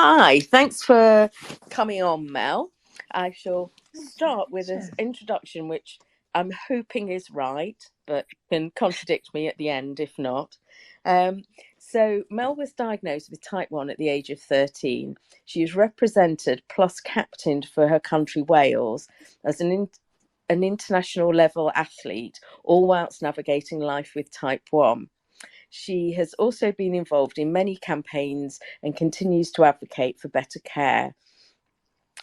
Hi, thanks for coming on, Mel. I shall start with an Sure. introduction, which I'm hoping is right, but can contradict me at the end if not. Um, so, Mel was diagnosed with type 1 at the age of 13. She was represented plus captained for her country, Wales, as an international level athlete, all whilst navigating life with type 1. She has also been involved in many campaigns and continues to advocate for better care.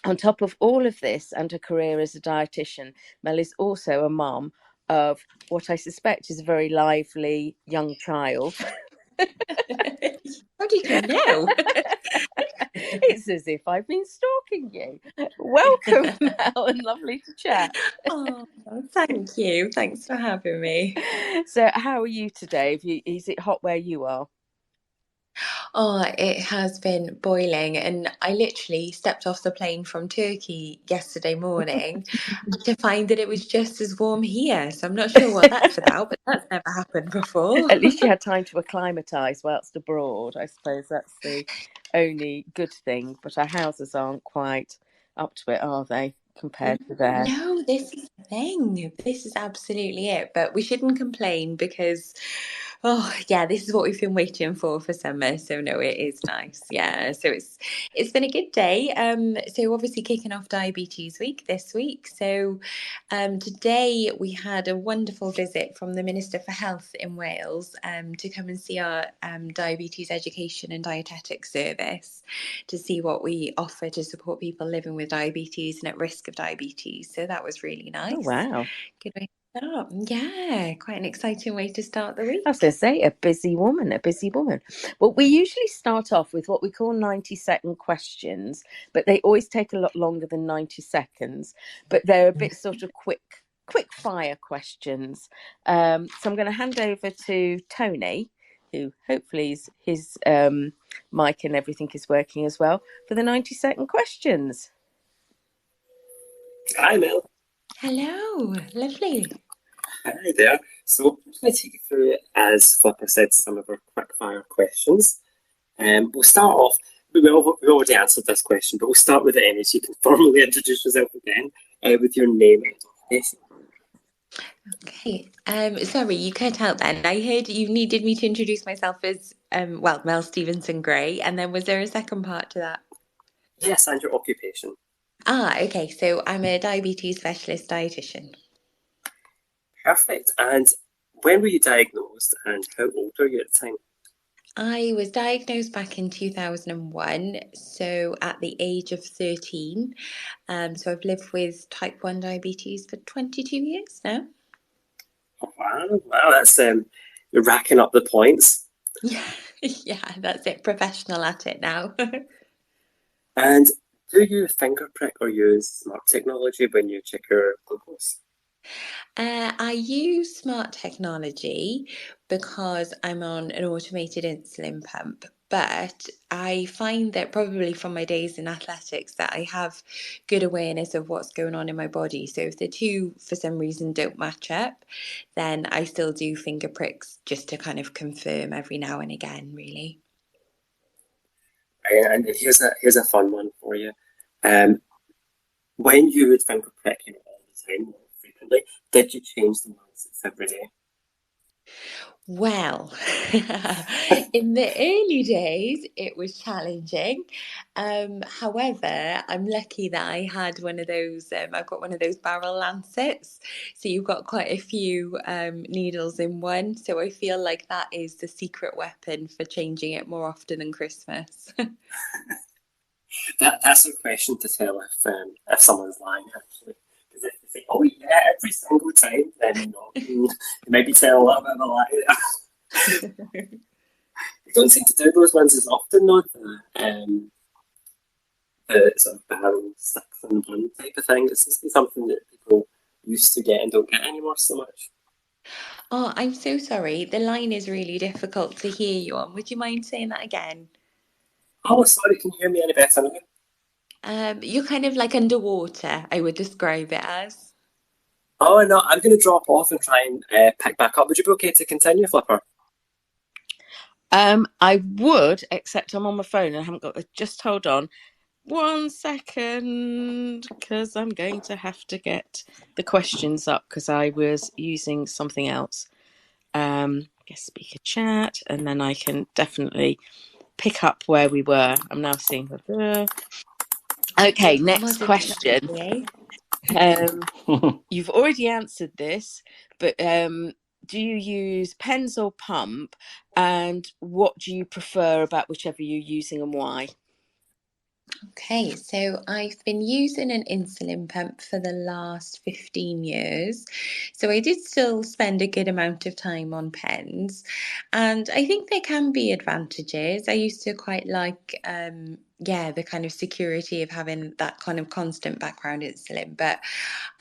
On top of all of this and her career as a dietitian, Mel is also a mum of what I suspect is a very lively young child. How did you know? It's as if I've been stalking you. Welcome, Mel, and lovely to chat. Oh, thank you. Thanks for having me. So, how are you today? Is it hot where you are? Oh, it has been boiling, and I literally stepped off the plane from Turkey yesterday morning to find that it was just as warm here. So I'm not sure what that's about, but that's never happened before. At least you had time to acclimatise whilst abroad. I suppose that's the only good thing. But our houses aren't quite up to it, are they, compared to there? No, this is the thing. This is absolutely it. But we shouldn't complain because, oh yeah, this is what we've been waiting for summer. So no, it is nice. Yeah. So it's been a good day. So obviously kicking off Diabetes Week this week. So today we had a wonderful visit from the Minister for Health in Wales to come and see our diabetes education and dietetics service to see what we offer to support people living with diabetes and at risk of diabetes. So that was really Oh, nice. wow. Good way to start. Yeah, quite an exciting way to start the I was going week. to say, a busy woman, a busy woman. Well, we usually start off with what we call 90-second questions, but they always take a lot longer than 90 seconds. But they're a bit sort of quick fire questions. So I'm going to hand over to Tony, who hopefully his mic and everything is working as well, for the 90-second questions. Hi, Mel. Hello, lovely. Hi there. So I'm going to take you through, as Flipper said, some of our quick-fire questions. We'll start off, we already answered this question, but we'll start with it anyway, so you can formally introduce yourself again with your name and occupation. Okay. Sorry, you cut out then. I heard you needed me to introduce myself as Mel Stephenson Gray, and then was there a second part to that? Yes, and your occupation. Okay. So I'm a diabetes specialist dietitian. Perfect. And when were you diagnosed and how old were you at the time? I was diagnosed back in 2001, so at the age of 13. So I've lived with type 1 diabetes for 22 years now. Oh, wow, that's you're racking up the points. Yeah, yeah, that's it. Professional at it now. And do you finger prick or use smart technology when you check your glucose? I use smart technology because I'm on an automated insulin pump, but I find that probably from my days in athletics that I have good awareness of what's going on in my body. So if the two for some reason don't match up, then I still do finger pricks just to kind of confirm every now and again, really. And here's a fun one for you. Um, when you would finger prick all the time, more frequently, did you change the ones every day? Well, in the early days, it was challenging. However, I'm lucky that I had one of those, I've got one of those barrel lancets. So you've got quite a few needles in one. So I feel like that is the secret weapon for changing it more often than Christmas. That's a question to tell if someone's lying actually. Because if they say, "Oh yeah, every single time," then you maybe tell a little bit of a lie. You don't seem to do those ones as often, though. The sort of barrel sticks in the bun type of thing. It seems to be something that people used to get and don't get anymore so much. Oh, I'm so sorry. The line is really difficult to hear you on. Would you mind saying that again? Oh, sorry, can you hear me any better now? You're kind of like underwater, I would describe it as. Oh no, I'm going to drop off and try and pick back up. Would you be okay to continue, Flipper? I would, except I'm on my phone and I haven't got. Just hold on 1 second, because I'm going to have to get the questions up because I was using something else. Guest speaker chat, and then I can definitely pick up where we were. I'm now seeing the. Okay, next Modern question. technology, eh? You've already answered this, but do you use pens or pump? And what do you prefer about whichever you're using and why? Okay, so I've been using an insulin pump for the last 15 years. So I did still spend a good amount of time on pens, and I think there can be advantages. I used to quite like, yeah, the kind of security of having that kind of constant background insulin, but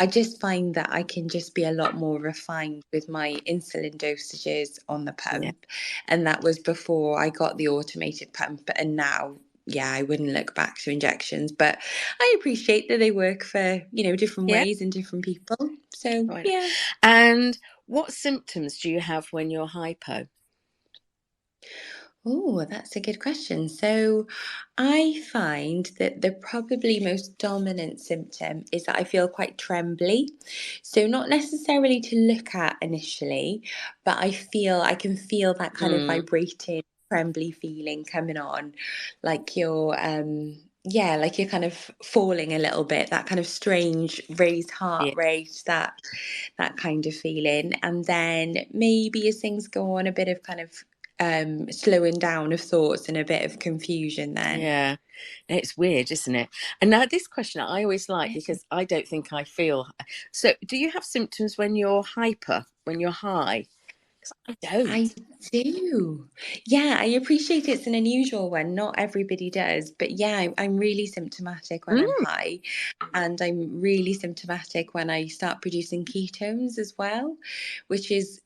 I just find that I can just be a lot more refined with my insulin dosages on the Yeah. pump. And that was before I got the automated pump, and now yeah, I wouldn't look back to injections, but I appreciate that they work for, different Yeah. ways and different people. So, Right. yeah. And what symptoms do you have when you're hypo? Oh, that's a good question. So, I find that the probably most dominant symptom is that I feel quite trembly. So, not necessarily to look at initially, but I can feel that kind of Mm, vibrating, trembly feeling coming on, like yeah, like you're kind of falling a little bit, that kind of strange raised heart yeah. rate, that kind of feeling. And then maybe as things go on, a bit of kind of slowing down of thoughts and a bit of confusion then. Yeah. It's weird, isn't it? And now this question I always like because I don't think I feel. So, do you have symptoms when you're hyper, when you're high? 'Cause I I don't. do. Yeah, I appreciate it's an unusual one. Not everybody does. But yeah, I'm really symptomatic when I'm Mm, high. And I'm really symptomatic when I start producing ketones as well, which is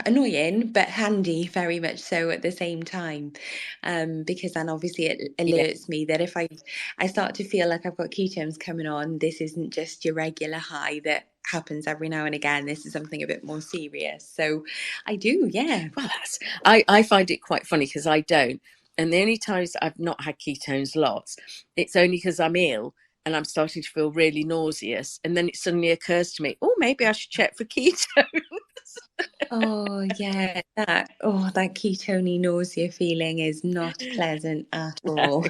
annoying but handy very much so at the same time, because then obviously it yeah. alerts me that if I start to feel like I've got ketones coming on, this isn't just your regular high that happens every now and again. This is something a bit more serious. So I do, yeah. Well, I find it quite funny because I don't. And the only times I've not had ketones lots, it's only because I'm ill and I'm starting to feel really nauseous. And then it suddenly occurs to me, oh, maybe I should check for ketones. Oh yeah, that ketone nausea feeling is not pleasant at all.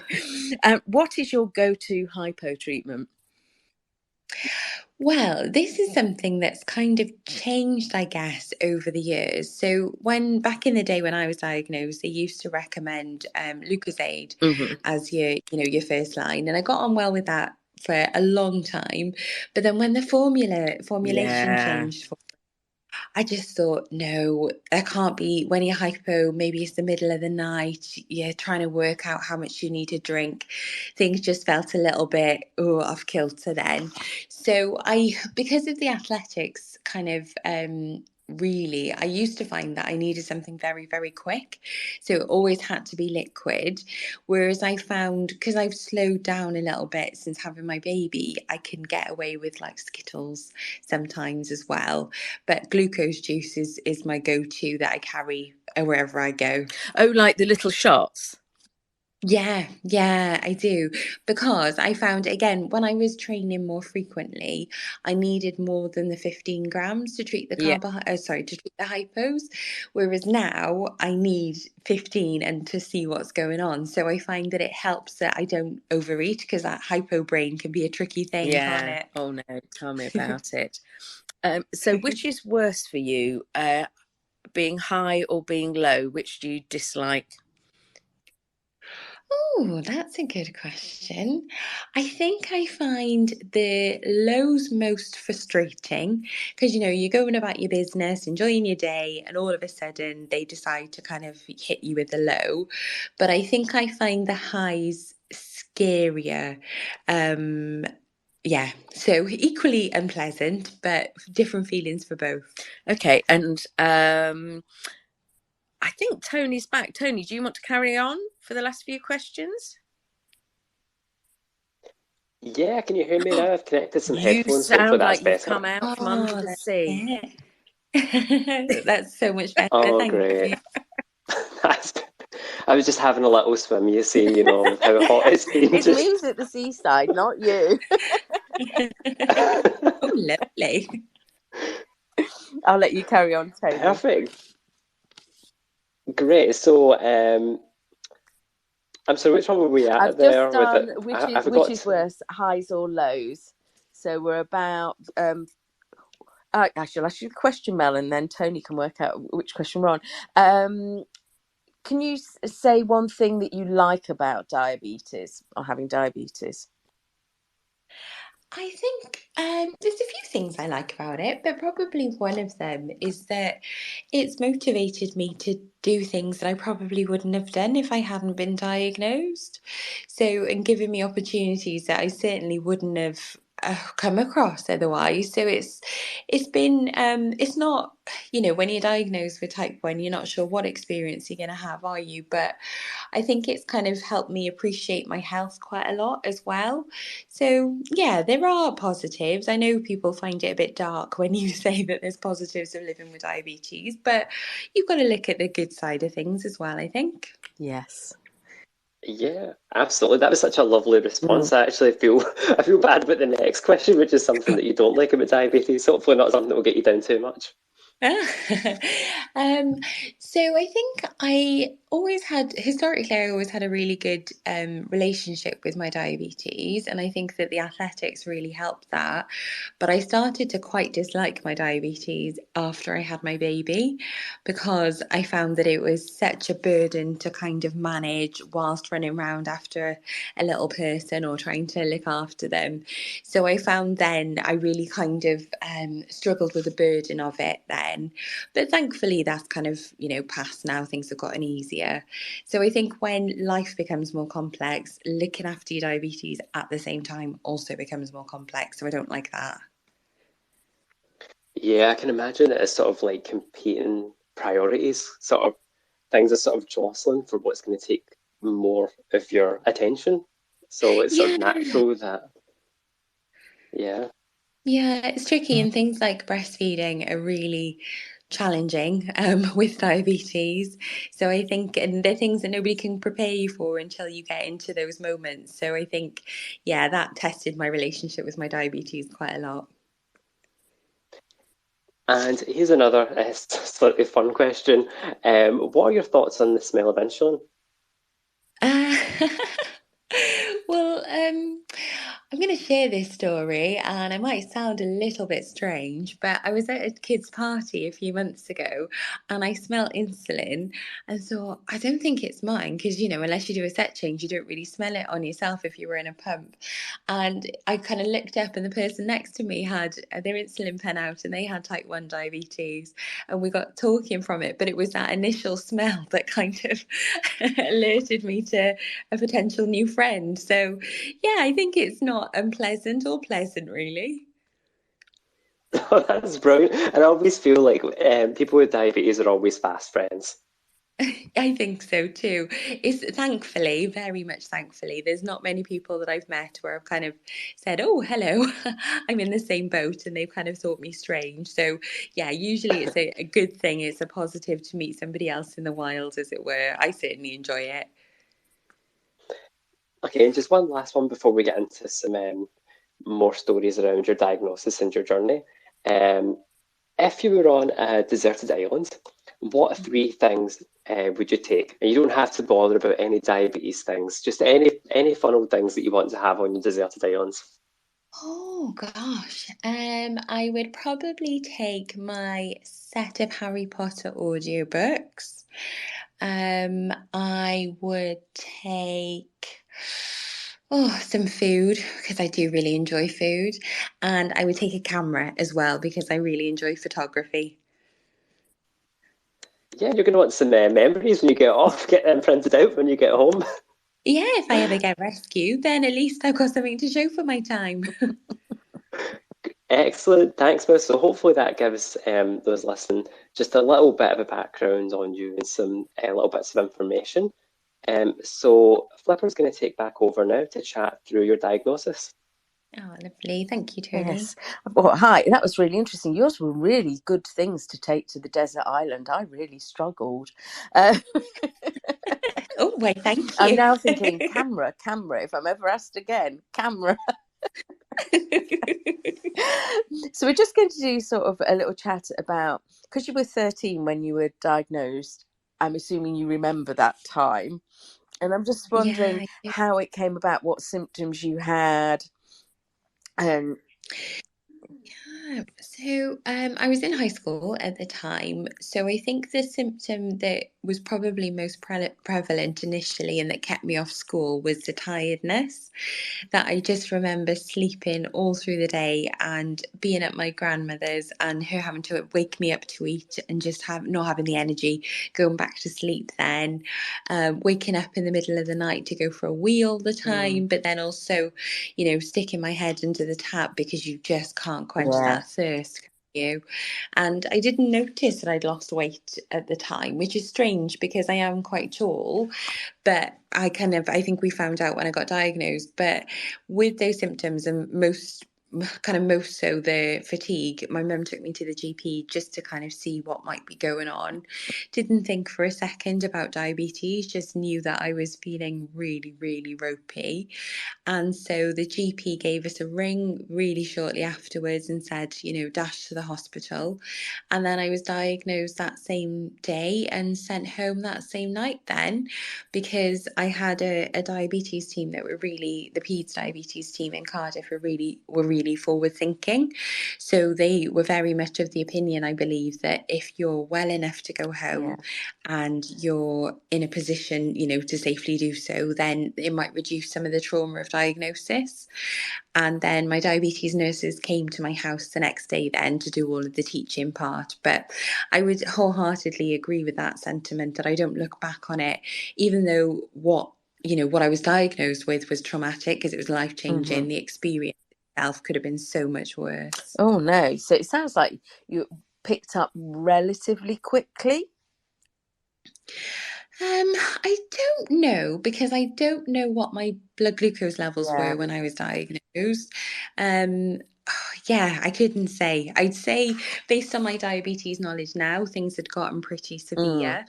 What is your go-to hypo treatment? Well, this is something that's kind of changed, I guess, over the years. So when back in the day when I was diagnosed, they used to recommend Lucozade Mm-hmm. as your first line, and I got on well with that for a long time. But then when the formulation Yeah, changed, I just thought, no, that can't be when you're hypo. Maybe it's the middle of the night. You're trying to work out how much you need to drink. Things just felt a little bit off kilter then. So because of the athletics kind of really, I used to find that I needed something very, very quick. So it always had to be liquid. Whereas I found, because I've slowed down a little bit since having my baby, I can get away with like Skittles sometimes as well. But glucose juice is my go-to that I carry wherever I go. oh, like the little shots. Yeah, I do. Because I found, again, when I was training more frequently, I needed more than the 15 grams to treat the Yeah, to treat the hypos. Whereas now I need 15 and to see what's going on. So I find that it helps that I don't overeat because that hypo brain can be a tricky thing, can't yeah. it? Oh no, tell me about it. So which is worse for you, being high or being low? Which do you dislike? Oh, that's a good question. I think I find the lows most frustrating because you're going about your business, enjoying your day, and all of a sudden they decide to kind of hit you with the low. But I think I find the highs scarier. Um, yeah, so equally unpleasant, but different feelings for both. Okay, and I think Tony's back. Tony, do you want to carry on for the last few questions? Yeah, can you hear me now? I've connected some You headphones. Hopefully sound that's like you've better. come out from under Oh, the that's sea. it. That's so much better. Oh, Thank great. you. That's good. I was just having a little swim, you see, you know, with how hot it's been. It's me's at the seaside, not you. Oh, lovely. I'll let you carry on, Tony. Perfect. Great. So, I'm sorry, which one were we at I've there? just done With which is worse, highs or lows. So we're about. Actually, I'll ask you the question, Mel, and then Tony can work out which question we're on. Can you say one thing that you like about diabetes or having diabetes? I think there's a few things I like about it, but probably one of them is that it's motivated me to do things that I probably wouldn't have done if I hadn't been diagnosed. So, and given me opportunities that I certainly wouldn't have come across otherwise. So it's been it's not, you know, when you're diagnosed with type 1, you're not sure what experience you're going to have, are you? But I think it's kind of helped me appreciate my health quite a lot as well. So, yeah, there are positives. I know people find it a bit dark when you say that there's positives of living with diabetes, but you've got to look at the good side of things as well, I think. Yes. Yeah, absolutely. That was such a lovely response. I actually feel bad about the next question, which is something that you don't like about diabetes. Hopefully not something that will get you down too much. So I think historically, I always had a really good relationship with my diabetes, and I think that the athletics really helped that. But I started to quite dislike my diabetes after I had my baby because I found that it was such a burden to kind of manage whilst running around after a little person or trying to look after them. So I found then I really kind of struggled with the burden of it then. But thankfully, that's kind of, you know, past now. Things have gotten easier. So I think when life becomes more complex, looking after your diabetes at the same time also becomes more complex. So I don't like that. Yeah, I can imagine it as sort of like competing priorities, sort of things are sort of jostling for what's going to take more of your attention. So it's sort Yeah. of natural that, yeah. Yeah, it's tricky, and things like breastfeeding are really challenging with diabetes. So I think, and they're things that nobody can prepare you for until you get into those moments. So I think, yeah, that tested my relationship with my diabetes quite a lot. And here's another slightly fun question. What are your thoughts on the smell of insulin? Uh, well, I'm going to share this story, and I might sound a little bit strange, but I was at a kid's party a few months ago, and I smelled insulin, and thought, I don't think it's mine, because you know, unless you do a set change, you don't really smell it on yourself if you were in a pump. And I kind of looked up, and the person next to me had their insulin pen out, and they had type 1 diabetes, and we got talking from it. But it was that initial smell that kind of alerted me to a potential new friend. So, yeah, I think it's not unpleasant or pleasant, really. Oh, that's brilliant. And I always feel like people with diabetes are always fast friends. I think so too. It's thankfully, very much thankfully, there's not many people that I've met where I've kind of said, "Oh, hello, I'm in the same boat," and they've kind of thought me strange. So, yeah, usually it's a good thing. It's a positive to meet somebody else in the wild, as it were. I certainly enjoy it. Okay, and just one last one before we get into some more stories around your diagnosis and your journey. Um, if you were on a deserted island, what three things would you take? And you don't have to bother about any diabetes things, just any fun old things that you want to have on your deserted islands. Oh gosh, I would probably take my set of Harry Potter audiobooks. I would take some food because I do really enjoy food, and I would take a camera as well because I really enjoy photography. Yeah, you're going to want some memories when you get off, get them printed out when you get home. Yeah, if I ever get rescued, then at least I've got something to show for my time. Excellent, thanks, Miss. So hopefully that gives those listening just a little bit of a background on you and some little bits of information. So Flipper's going to take back over now to chat through your diagnosis. Oh, lovely. Thank you, Tony. Yes. Well, hi, that was really interesting. Yours were really good things to take to the desert island. I really struggled. Oh, Why, thank I'm you. now thinking camera. If I'm ever asked again, camera. So we're just going to do sort of a little chat about, because you were 13 when you were diagnosed. I'm assuming you remember that time. And I'm just wondering Yeah. how it came about, what symptoms you had. And So I was in high school at the time. So I think the symptom that was probably most prevalent initially and that kept me off school was the tiredness. That I just remember sleeping all through the day and being at my grandmother's and her having to wake me up to eat and just not having the energy, going back to sleep then, waking up in the middle of the night to go for a wee all the time, but then also, sticking my head under the tap because you just can't quench yeah, that thirst. You and I didn't notice that I'd lost weight at the time, which is strange because I am quite tall, but I think we found out when I got diagnosed. But with those symptoms and most so the fatigue, my mum took me to the GP just to kind of see what might be going on. Didn't think for a second about diabetes, just knew that I was feeling really, really ropey. And so the GP gave us a ring really shortly afterwards and said, dash to the hospital. And then I was diagnosed that same day and sent home that same night then, because I had a diabetes team that were really, the peds diabetes team in Cardiff were really forward thinking. So they were very much of the opinion, I believe, that if you're well enough to go home and you're in a position, to safely do so, then it might reduce some of the trauma of diagnosis. And then my diabetes nurses came to my house the next day then to do all of the teaching part. But I would wholeheartedly agree with that sentiment, that I don't look back on it, even though what I was diagnosed with was traumatic because it was life-changing. The experience itself could have been so much worse. Oh no. So it sounds like you picked up relatively quickly. I don't know, because I don't know what my blood glucose levels Yeah. were when I was diagnosed. Um, yeah, I couldn't say. I'd say based on my diabetes knowledge now, things had gotten pretty severe,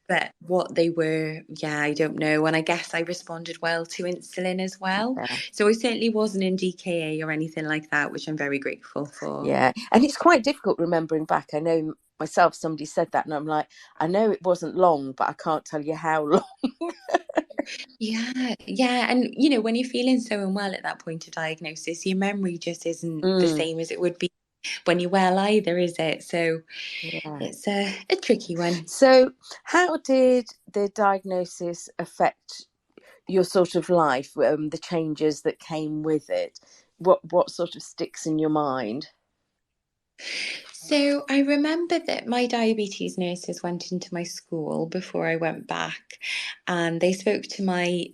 but what they were, yeah, I don't know. And I guess I responded well to insulin as well. Yeah. So I certainly wasn't in DKA or anything like that, which I'm very grateful for. Yeah. And it's quite difficult remembering back. I know myself, somebody said that and I'm like, I know it wasn't long, but I can't tell you how long. Yeah, yeah. And, when you're feeling so unwell at that point of diagnosis, your memory just isn't the same as it would be when you're well either, is it? So Yeah. it's a tricky one. So how did the diagnosis affect your sort of life, the changes that came with it? What sort of sticks in your mind? So I remember that my diabetes nurses went into my school before I went back, and they spoke to my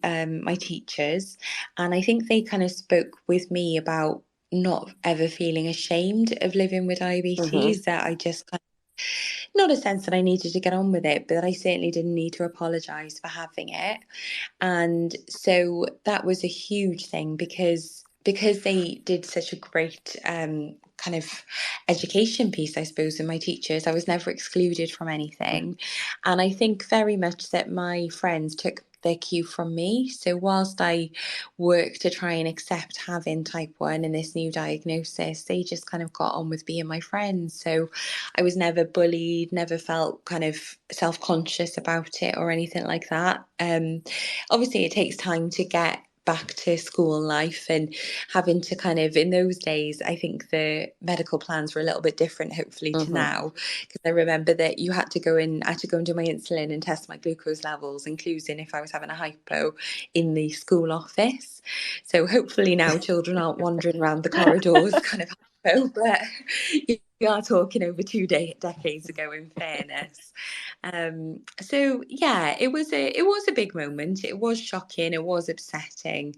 teachers, and I think they kind of spoke with me about not ever feeling ashamed of living with diabetes, that I just kind of, not a sense that I needed to get on with it, but that I certainly didn't need to apologize for having it. And so that was a huge thing, because they did such a great kind of education piece, I suppose, in my teachers. I was never excluded from anything. And I think very much that my friends took their cue from me. So whilst I worked to try and accept having type 1 and this new diagnosis, they just kind of got on with being my friends. So I was never bullied, never felt kind of self-conscious about it or anything like that. Obviously it takes time to get back to school life, and having to kind of, in those days, I think the medical plans were a little bit different, hopefully, to now, because I remember that I had to go and do my insulin and test my glucose levels, including if I was having a hypo, in the school office. So hopefully now children aren't wandering around the corridors kind of hypo, but we are talking over 2 decades ago, in fairness. So yeah, it was a big moment. It was shocking. It was upsetting,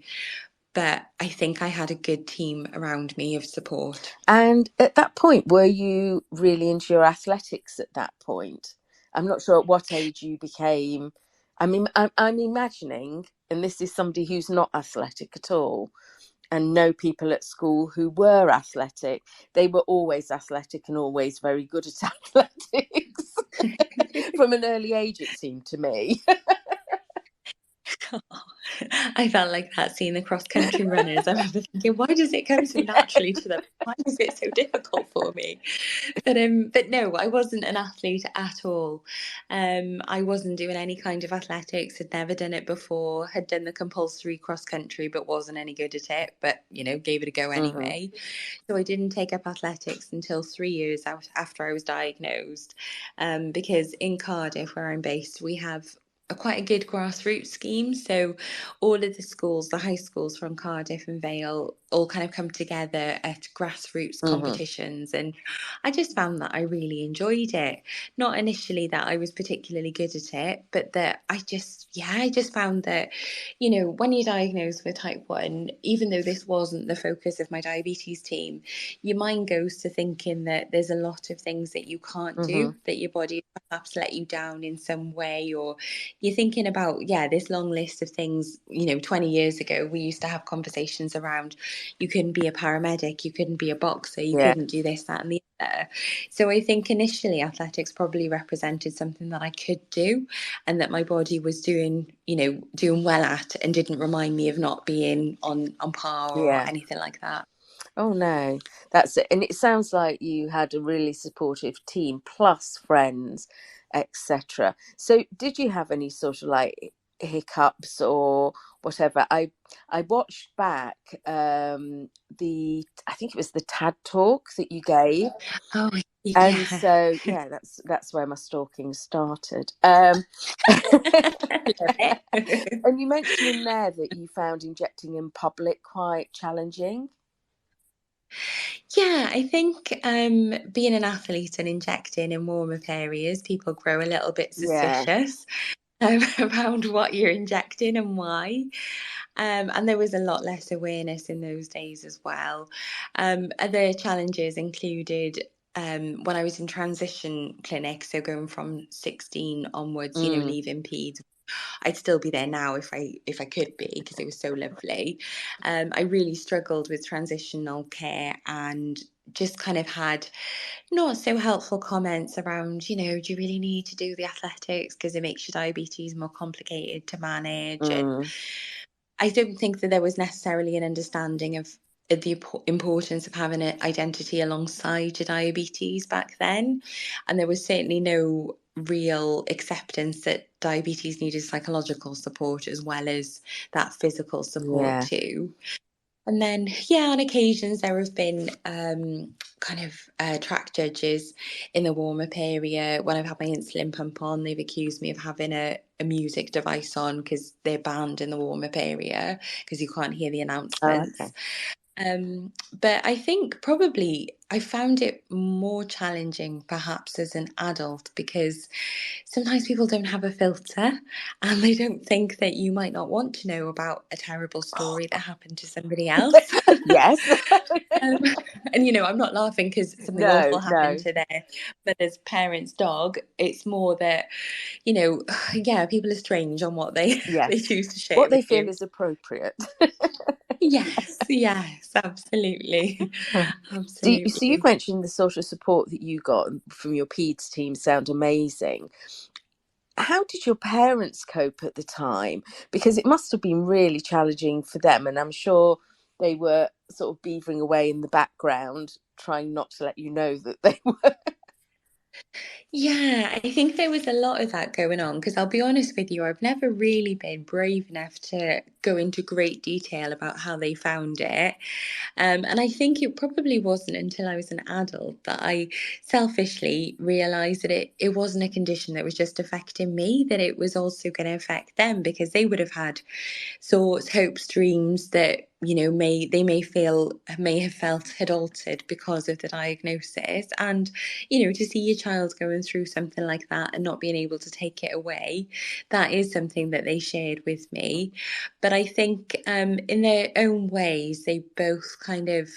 but I think I had a good team around me of support. And at that point, were you really into your athletics at that point? I'm not sure at what age you became. I mean, I'm imagining, and this is somebody who's not athletic at all, and know people at school who were athletic. They were always athletic and always very good at athletics from an early age, it seemed to me. I felt like that seeing the cross country runners. I remember thinking, why does it come so naturally to them? Why is it so difficult for me? But no, I wasn't an athlete at all. I wasn't doing any kind of athletics, had never done it before, had done the compulsory cross country, but wasn't any good at it, but gave it a go anyway. So I didn't take up athletics until 3 years after I was diagnosed, because in Cardiff, where I'm based, we have quite a good grassroots scheme. So all of the schools, the high schools from Cardiff and Vale, all kind of come together at grassroots competitions. And I just found that I really enjoyed it. Not initially that I was particularly good at it, but that I just found that, when you're diagnosed with type 1, even though this wasn't the focus of my diabetes team, your mind goes to thinking that there's a lot of things that you can't do, that your body perhaps let you down in some way, or you're thinking about, this long list of things. 20 years ago, we used to have conversations around you couldn't be a paramedic, you couldn't be a boxer, you couldn't do this, that, and the other. So I think initially athletics probably represented something that I could do and that my body was doing well at, and didn't remind me of not being on par or anything like that. Oh no, that's it. And it sounds like you had a really supportive team plus friends, etc. So did you have any sort of like hiccups or whatever? I watched back I think it was the TED talk that you gave. Oh And yeah. so that's where my stalking started. Love it. And you mentioned in there that you found injecting in public quite challenging. Yeah, I think being an athlete and injecting in warm-up areas, people grow a little bit suspicious around what you're injecting and why. And there was a lot less awareness in those days as well. Other challenges included when I was in transition clinic, so going from 16 onwards, leaving peds. I'd still be there now if I could be, because it was so lovely. I really struggled with transitional care and just kind of had not so helpful comments around, do you really need to do the athletics because it makes your diabetes more complicated to manage? And I don't think that there was necessarily an understanding of the importance of having an identity alongside your diabetes back then. And there was certainly no real acceptance that diabetes needed psychological support as well as that physical support too. And then, on occasions there have been track judges in the warm-up area. When I've had my insulin pump on, they've accused me of having a music device on because they're banned in the warm-up area because you can't hear the announcements. Oh, okay. But I think probably I found it more challenging perhaps as an adult, because sometimes people don't have a filter and they don't think that you might not want to know about a terrible story that happened to somebody else. Yes. And I'm not laughing because something awful happened to their mother's parents' dog. It's more that, people are strange on what they choose to share what they with feel you. is appropriate. Yes, absolutely. Absolutely. So you've mentioned the sort of support that you got from your peds team sound amazing. How did your parents cope at the time? Because it must have been really challenging for them, and I'm sure they were sort of beavering away in the background, trying not to let you know that they were. Yeah, I think there was a lot of that going on, because I'll be honest with you, I've never really been brave enough to go into great detail about how they found it. And I think it probably wasn't until I was an adult that I selfishly realized that it wasn't a condition that was just affecting me, that it was also going to affect them, because they would have had thoughts, hopes, dreams that may have felt had altered because of the diagnosis. And to see your child going through something like that and not being able to take it away, that is something that they shared with me. But but I think in their own ways, they both kind of,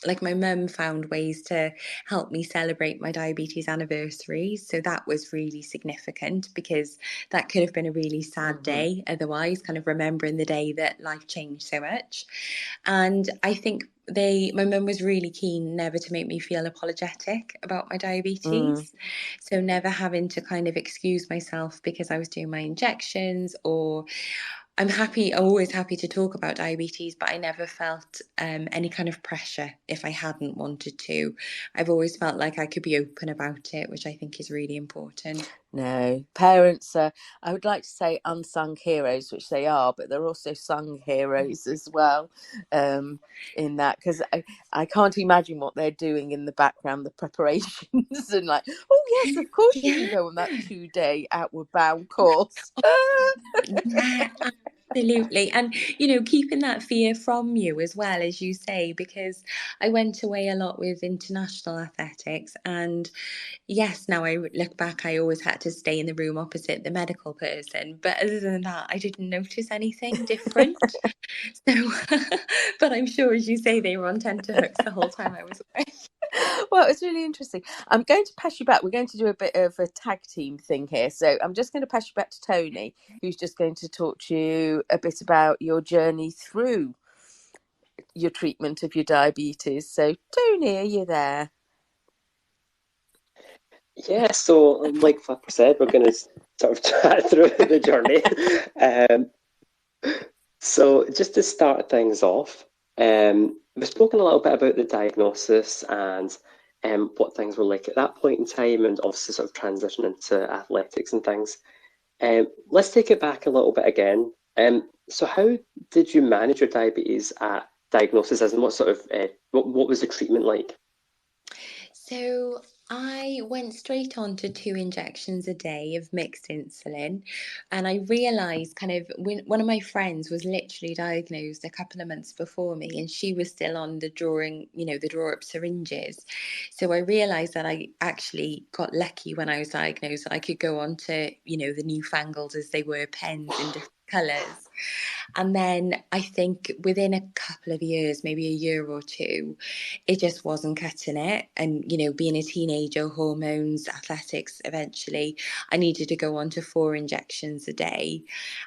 like my mum found ways to help me celebrate my diabetes anniversary. So that was really significant because that could have been a really sad day otherwise, kind of remembering the day that life changed so much. And I think my mum was really keen never to make me feel apologetic about my diabetes. So never having to kind of excuse myself because I was doing my injections, or I'm always happy to talk about diabetes, but I never felt any kind of pressure if I hadn't wanted to. I've always felt like I could be open about it, which I think is really important. No, parents are, I would like to say unsung heroes, which they are, but they're also sung heroes as well, in that, because I can't imagine what they're doing in the background, the preparations, and like, oh yes, of course you can go on that 2-day outward bound course. Yeah, absolutely. And, keeping that fear from you as well, as you say, because I went away a lot with international athletics. And yes, now I look back, I always had to stay in the room opposite the medical person. But other than that, I didn't notice anything different. So, but I'm sure, as you say, they were on tenterhooks the whole time I was away. Well, it's really interesting. I'm going to pass you back. We're going to do a bit of a tag team thing here. So I'm just going to pass you back to Tony, who's just going to talk to you a bit about your journey through your treatment of your diabetes. So, Tony, are you there? Yeah, so like Flipper said, we're going to sort of chat through the journey. So just to start things off, we've spoken a little bit about the diagnosis and what things were like at that point in time, and obviously sort of transition into athletics and things. Let's take it back a little bit again. So how did you manage your diabetes at diagnosis, as in what sort of what was the treatment like? So I went straight on to 2 injections a day of mixed insulin. And I realized kind of when one of my friends was literally diagnosed a couple of months before me, and she was still on the the draw up syringes. So I realized that I actually got lucky when I was diagnosed. I could go on to, the newfangled as they were pens in different colours. And then I think within a couple of years, maybe a year or two, it just wasn't cutting it. And, being a teenager, hormones, athletics, eventually, I needed to go on to 4 injections a day.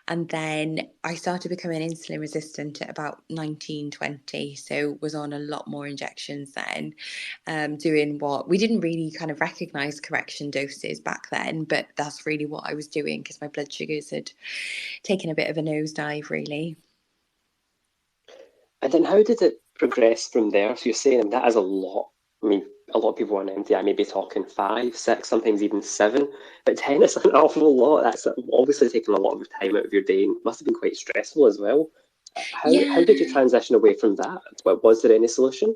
And then I started becoming insulin resistant at about 19, 20. So was on a lot more injections then, doing what we didn't really kind of recognize correction doses back then, but that's really what I was doing because my blood sugars had taken a bit of a nosedive, really. And then how did it progress from there? So you're saying that is a lot. I mean, a lot of people on MDI may be talking 5, 6, sometimes even 7, but 10 is an awful lot. That's obviously taking a lot of time out of your day and must have been quite stressful as well. How did you transition away from that? Was there any solution?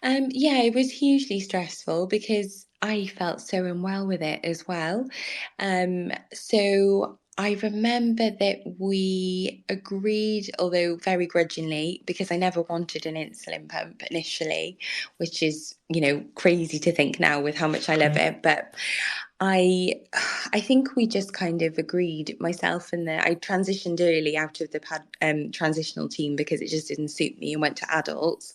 Yeah, it was hugely stressful because I felt so unwell with it as well. So I remember that we agreed, although very grudgingly, because I never wanted an insulin pump initially, which is, crazy to think now with how much I love it. But I I think we just kind of agreed, myself and I transitioned early out of the transitional team because it just didn't suit me, and went to adults.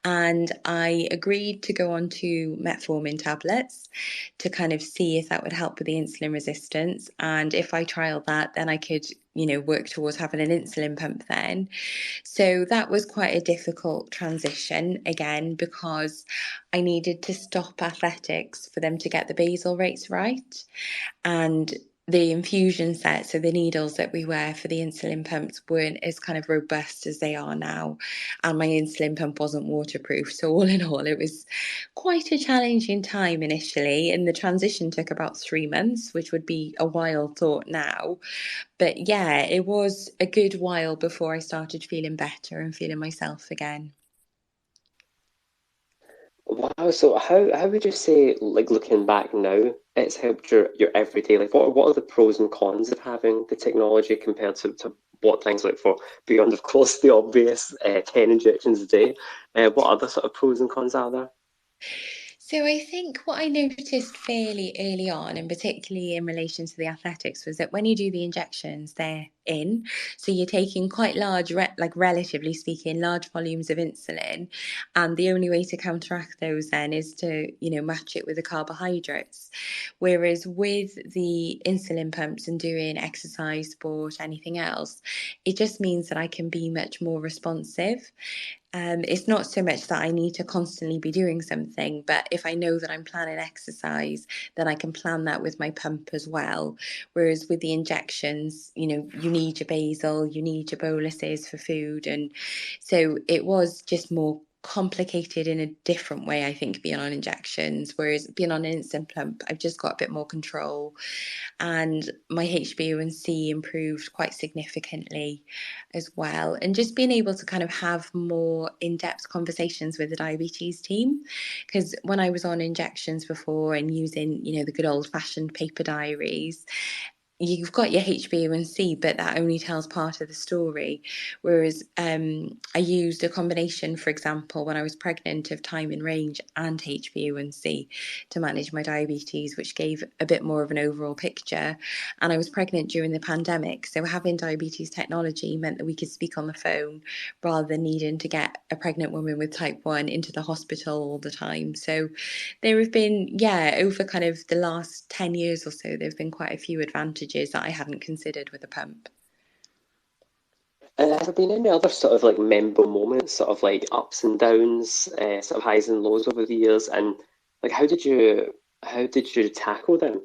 And I agreed to go on to metformin tablets to kind of see if that would help with the insulin resistance. And if I trialed that, then I could, work towards having an insulin pump then. So that was quite a difficult transition again, because I needed to stop athletics for them to get the basal rates right. And the infusion set, so the needles that we wear for the insulin pumps, weren't as kind of robust as they are now. And my insulin pump wasn't waterproof. So all in all, it was quite a challenging time initially. And the transition took about 3 months, which would be a wild thought now. But yeah, it was a good while before I started feeling better and feeling myself again. Wow, so how would you say, like looking back now, it's helped your everyday life? What are the pros and cons of having the technology compared to what things like for beyond, of course, the obvious 10 injections a day? What other sort of pros and cons are there? So I think what I noticed fairly early on, and particularly in relation to the athletics, was that when you do the injections, they're in. So you're taking quite large, like relatively speaking, large volumes of insulin. And the only way to counteract those then is to, match it with the carbohydrates. Whereas with the insulin pumps and doing exercise, sport, anything else, it just means that I can be much more responsive. It's not so much that I need to constantly be doing something, but if I know that I'm planning exercise, then I can plan that with my pump as well. Whereas with the injections, you need your basal, you need your boluses for food. And so it was just more complicated in a different way, I think, being on injections. Whereas being on an instant pump, I've just got a bit more control. And my HbA1c improved quite significantly as well. And just being able to kind of have more in-depth conversations with the diabetes team, because when I was on injections before and using, the good old-fashioned paper diaries, you've got your HbA1c, but that only tells part of the story. Whereas I used a combination, for example, when I was pregnant, of time in range and HbA1c to manage my diabetes, which gave a bit more of an overall picture. And I was pregnant during the pandemic, so having diabetes technology meant that we could speak on the phone rather than needing to get a pregnant woman with type 1 into the hospital all the time. So there have been, over kind of the last 10 years or so, there have been quite a few advantages that I hadn't considered with a pump. And have there been any other sort of like memorable moments, sort of like ups and downs, sort of highs and lows over the years? And like, how did you tackle them?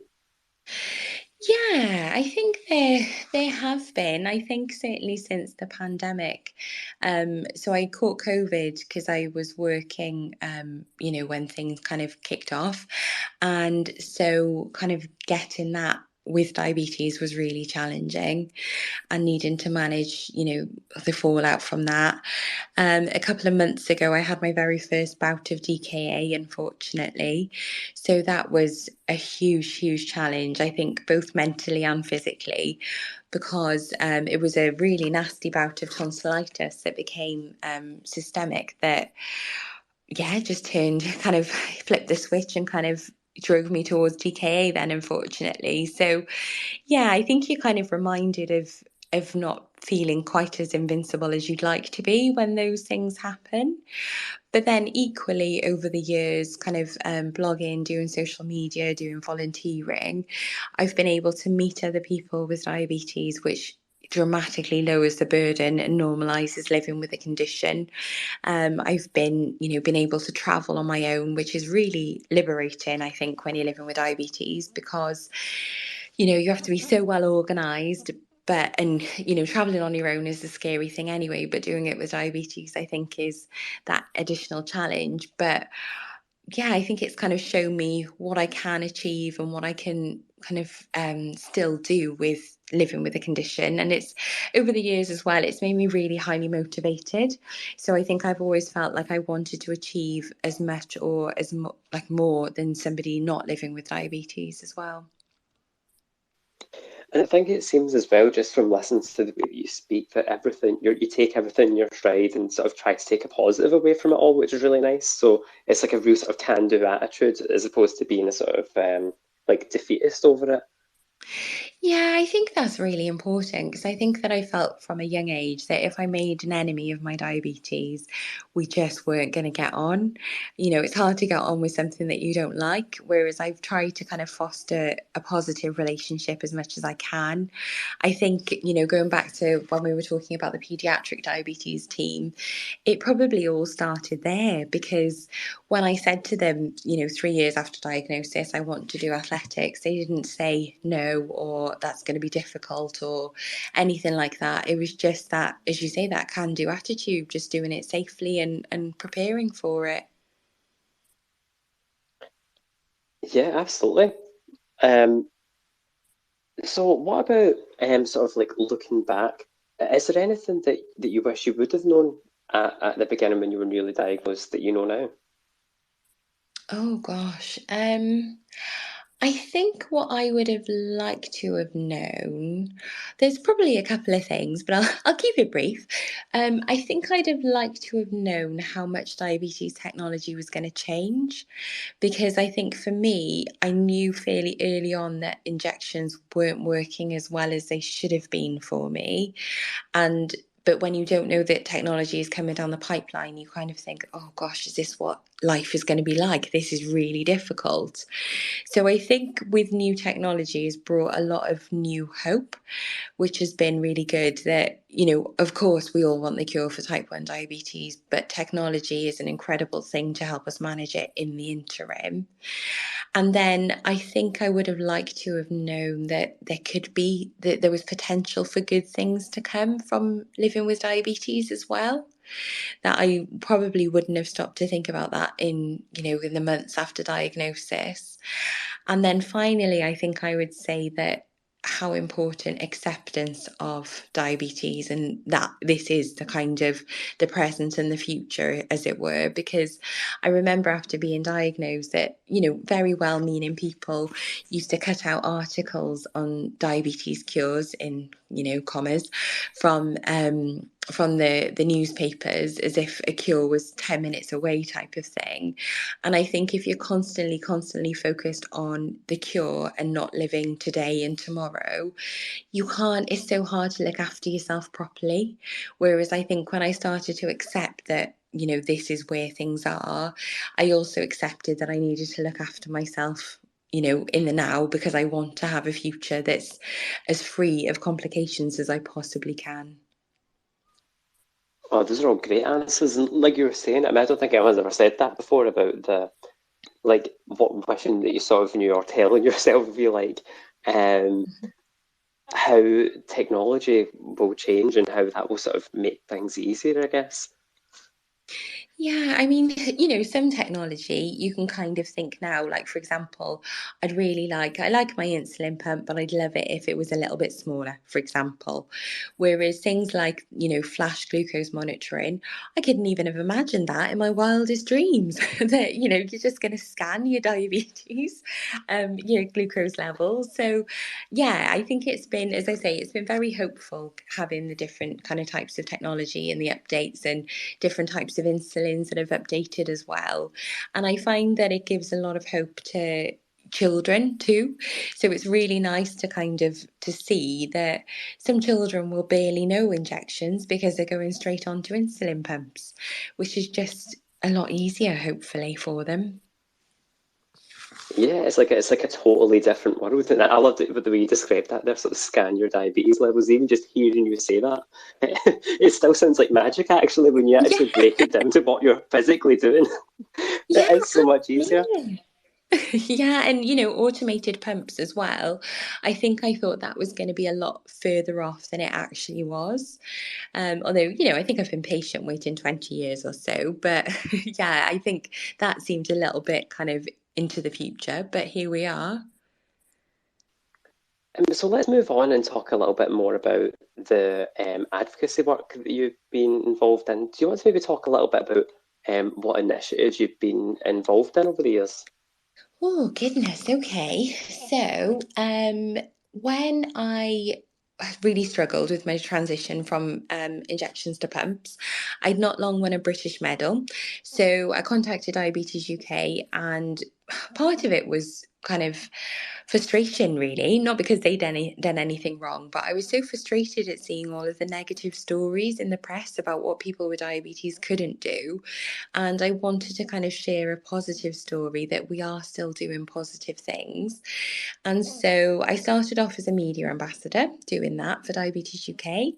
Yeah, I think there have been. I think certainly since the pandemic. So I caught COVID because I was working, when things kind of kicked off. And so kind of getting that with diabetes was really challenging, and needing to manage, the fallout from that. A couple of months ago, I had my very first bout of DKA, unfortunately. So that was a huge, huge challenge, I think, both mentally and physically, because it was a really nasty bout of tonsillitis that became systemic that, just kind of flipped the switch and kind of drove me towards DKA then, unfortunately. So, I think you're kind of reminded of not feeling quite as invincible as you'd like to be when those things happen. But then equally over the years, kind of blogging, doing social media, doing volunteering, I've been able to meet other people with diabetes, which dramatically lowers the burden and normalizes living with a condition. I've been able to travel on my own, which is really liberating, I think, when you're living with diabetes, because you have to be so well organized. And traveling on your own is a scary thing anyway, but doing it with diabetes, I think, is that additional challenge. But I think it's kind of shown me what I can achieve and what I can kind of still do with living with a condition. And it's over the years as well, it's made me really highly motivated. So I think I've always felt like I wanted to achieve as much or like more than somebody not living with diabetes as well. And I think it seems as well, just from listening to the way that you speak, that you take everything in your stride and sort of try to take a positive away from it all, which is really nice. So it's like a real sort of can-do attitude, as opposed to being a sort of like defeatist over it. Yeah, I think that's really important, because I think that I felt from a young age that if I made an enemy of my diabetes, we just weren't going to get on. It's hard to get on with something that you don't like, whereas I've tried to kind of foster a positive relationship as much as I can. I think, going back to when we were talking about the pediatric diabetes team, it probably all started there, because when I said to them, 3 years after diagnosis, I want to do athletics, they didn't say no or that's going to be difficult or anything like that. It was just that, as you say, that can-do attitude, just doing it safely and preparing for it. Yeah, absolutely. So what about sort of like looking back? Is there anything that you wish you would have known at the beginning when you were newly diagnosed that you know now? Oh gosh. I think what I would have liked to have known, there's probably a couple of things, but I'll keep it brief. I think I'd have liked to have known how much diabetes technology was going to change, because I think for me, I knew fairly early on that injections weren't working as well as they should have been for me. But when you don't know that technology is coming down the pipeline, you kind of think, oh gosh, is this what life is going to be like? This is really difficult. So I think with new technology has brought a lot of new hope, which has been really good. That, of course, we all want the cure for type 1 diabetes, but technology is an incredible thing to help us manage it in the interim. And then I think I would have liked to have known that that there was potential for good things to come from living with diabetes as well. That I probably wouldn't have stopped to think about that in the months after diagnosis. And then finally, I think I would say that how important acceptance of diabetes, and that this is the kind of the present and the future, as it were, because I remember after being diagnosed that, very well-meaning people used to cut out articles on diabetes cures in, commas, from the newspapers, as if a cure was 10 minutes away type of thing. And I think if you're constantly focused on the cure and not living today and tomorrow, it's so hard to look after yourself properly. Whereas I think when I started to accept that, this is where things are, I also accepted that I needed to look after myself, in the now, because I want to have a future that's as free of complications as I possibly can. Oh, those are all great answers. And like you were saying, I mean, I don't think anyone's ever said that before about what wishing that you sort of knew or telling yourself, if you like, um, how technology will change and how that will sort of make things easier, I guess. Yeah, I mean, some technology you can kind of think now, like for example, I like my insulin pump, but I'd love it if it was a little bit smaller, for example. Whereas things like, flash glucose monitoring, I couldn't even have imagined that in my wildest dreams, that, you're just going to scan your diabetes, your glucose levels. So yeah, I think it's been, as I say, it's been very hopeful having the different kind of types of technology and the updates and different types of insulins that have updated as well. And I find that it gives a lot of hope to children too. So it's really nice to to see that some children will barely know injections because they're going straight onto insulin pumps, which is just a lot easier, hopefully, for them. Yeah, it's like a totally different world, and I loved it with the way you described that. They're sort of scan your diabetes levels. Even just hearing you say that, it still sounds like magic. Actually, when you Yeah, actually break it down to what you're physically doing, yeah, it is so much easier. absolutely. Yeah, and automated pumps as well. I think I thought that was going to be a lot further off than it actually was. Although, I think I've been patient waiting 20 years or so. But yeah, I think that seemed a little bit kind of into the future. But here we are. So let's move on and talk a little bit more about the advocacy work that you've been involved in. Do you want to maybe talk a little bit about what initiatives you've been involved in over the years? Oh, goodness. Okay. So, when I really struggled with my transition from injections to pumps, I'd not long won a British medal. So I contacted Diabetes UK, and part of it was kind of frustration, really, not because they'd done anything wrong, but I was so frustrated at seeing all of the negative stories in the press about what people with diabetes couldn't do. And I wanted to kind of share a positive story that we are still doing positive things. And so I started off as a media ambassador doing that for Diabetes UK.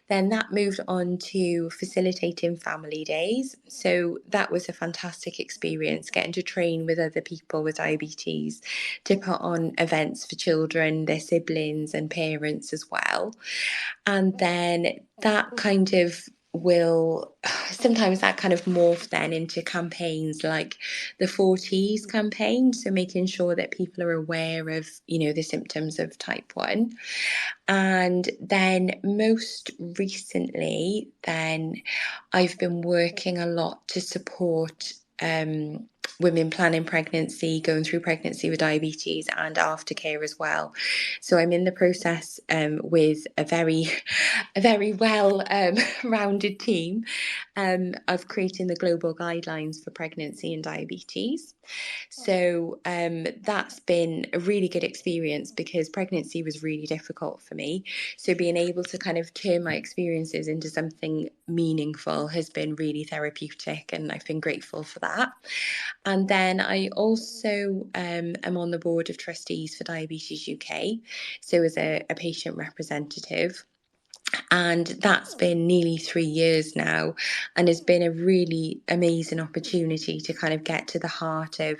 Then that moved on to facilitating family days. So that was a fantastic experience, getting to train with other people with diabetes to put on events for children, their siblings, and parents as well. And then that kind of will sometimes that kind of morph then into campaigns like the 40s campaign, so making sure that people are aware of the symptoms of type 1. And then most recently then I've been working a lot to support women planning pregnancy, going through pregnancy with diabetes, and aftercare as well. So I'm in the process with a very well rounded team of creating the global guidelines for pregnancy and diabetes. So that's been a really good experience because pregnancy was really difficult for me. So being able to kind of turn my experiences into something meaningful has been really therapeutic, and I've been grateful for that. And then I also am on the board of trustees for Diabetes UK, so as a patient representative. And that's been nearly 3 years now, and has been a really amazing opportunity to kind of get to the heart of,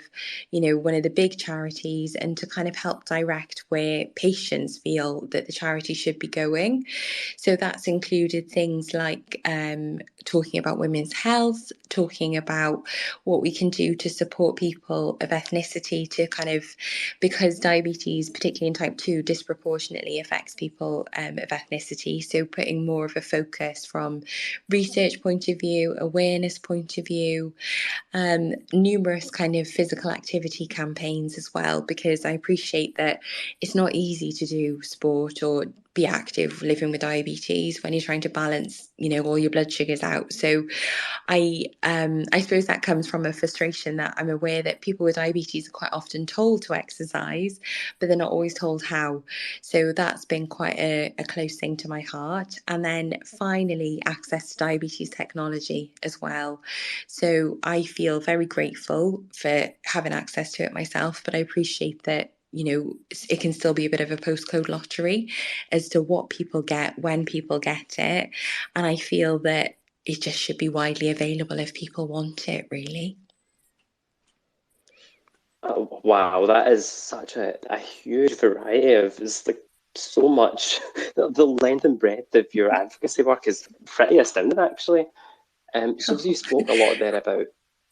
one of the big charities, and to kind of help direct where patients feel that the charity should be going. So that's included things like talking about women's health, talking about what we can do to support people of ethnicity, to kind of, because diabetes, particularly in type 2, disproportionately affects people of ethnicity. So putting more of a focus from research point of view, awareness point of view, numerous kind of physical activity campaigns as well, because I appreciate that it's not easy to do sport or be active living with diabetes when you're trying to balance, all your blood sugars out. So I suppose that comes from a frustration that I'm aware that people with diabetes are quite often told to exercise, but they're not always told how. So that's been quite a close thing to my heart. And then finally, access to diabetes technology as well. So I feel very grateful for having access to it myself, but I appreciate that it can still be a bit of a postcode lottery as to what people get, when people get it. And I feel that it just should be widely available if people want it, really. Oh, wow, that is such a huge variety of, it's like so much. The length and breadth of your advocacy work is pretty astounding, actually. So you spoke a lot there about,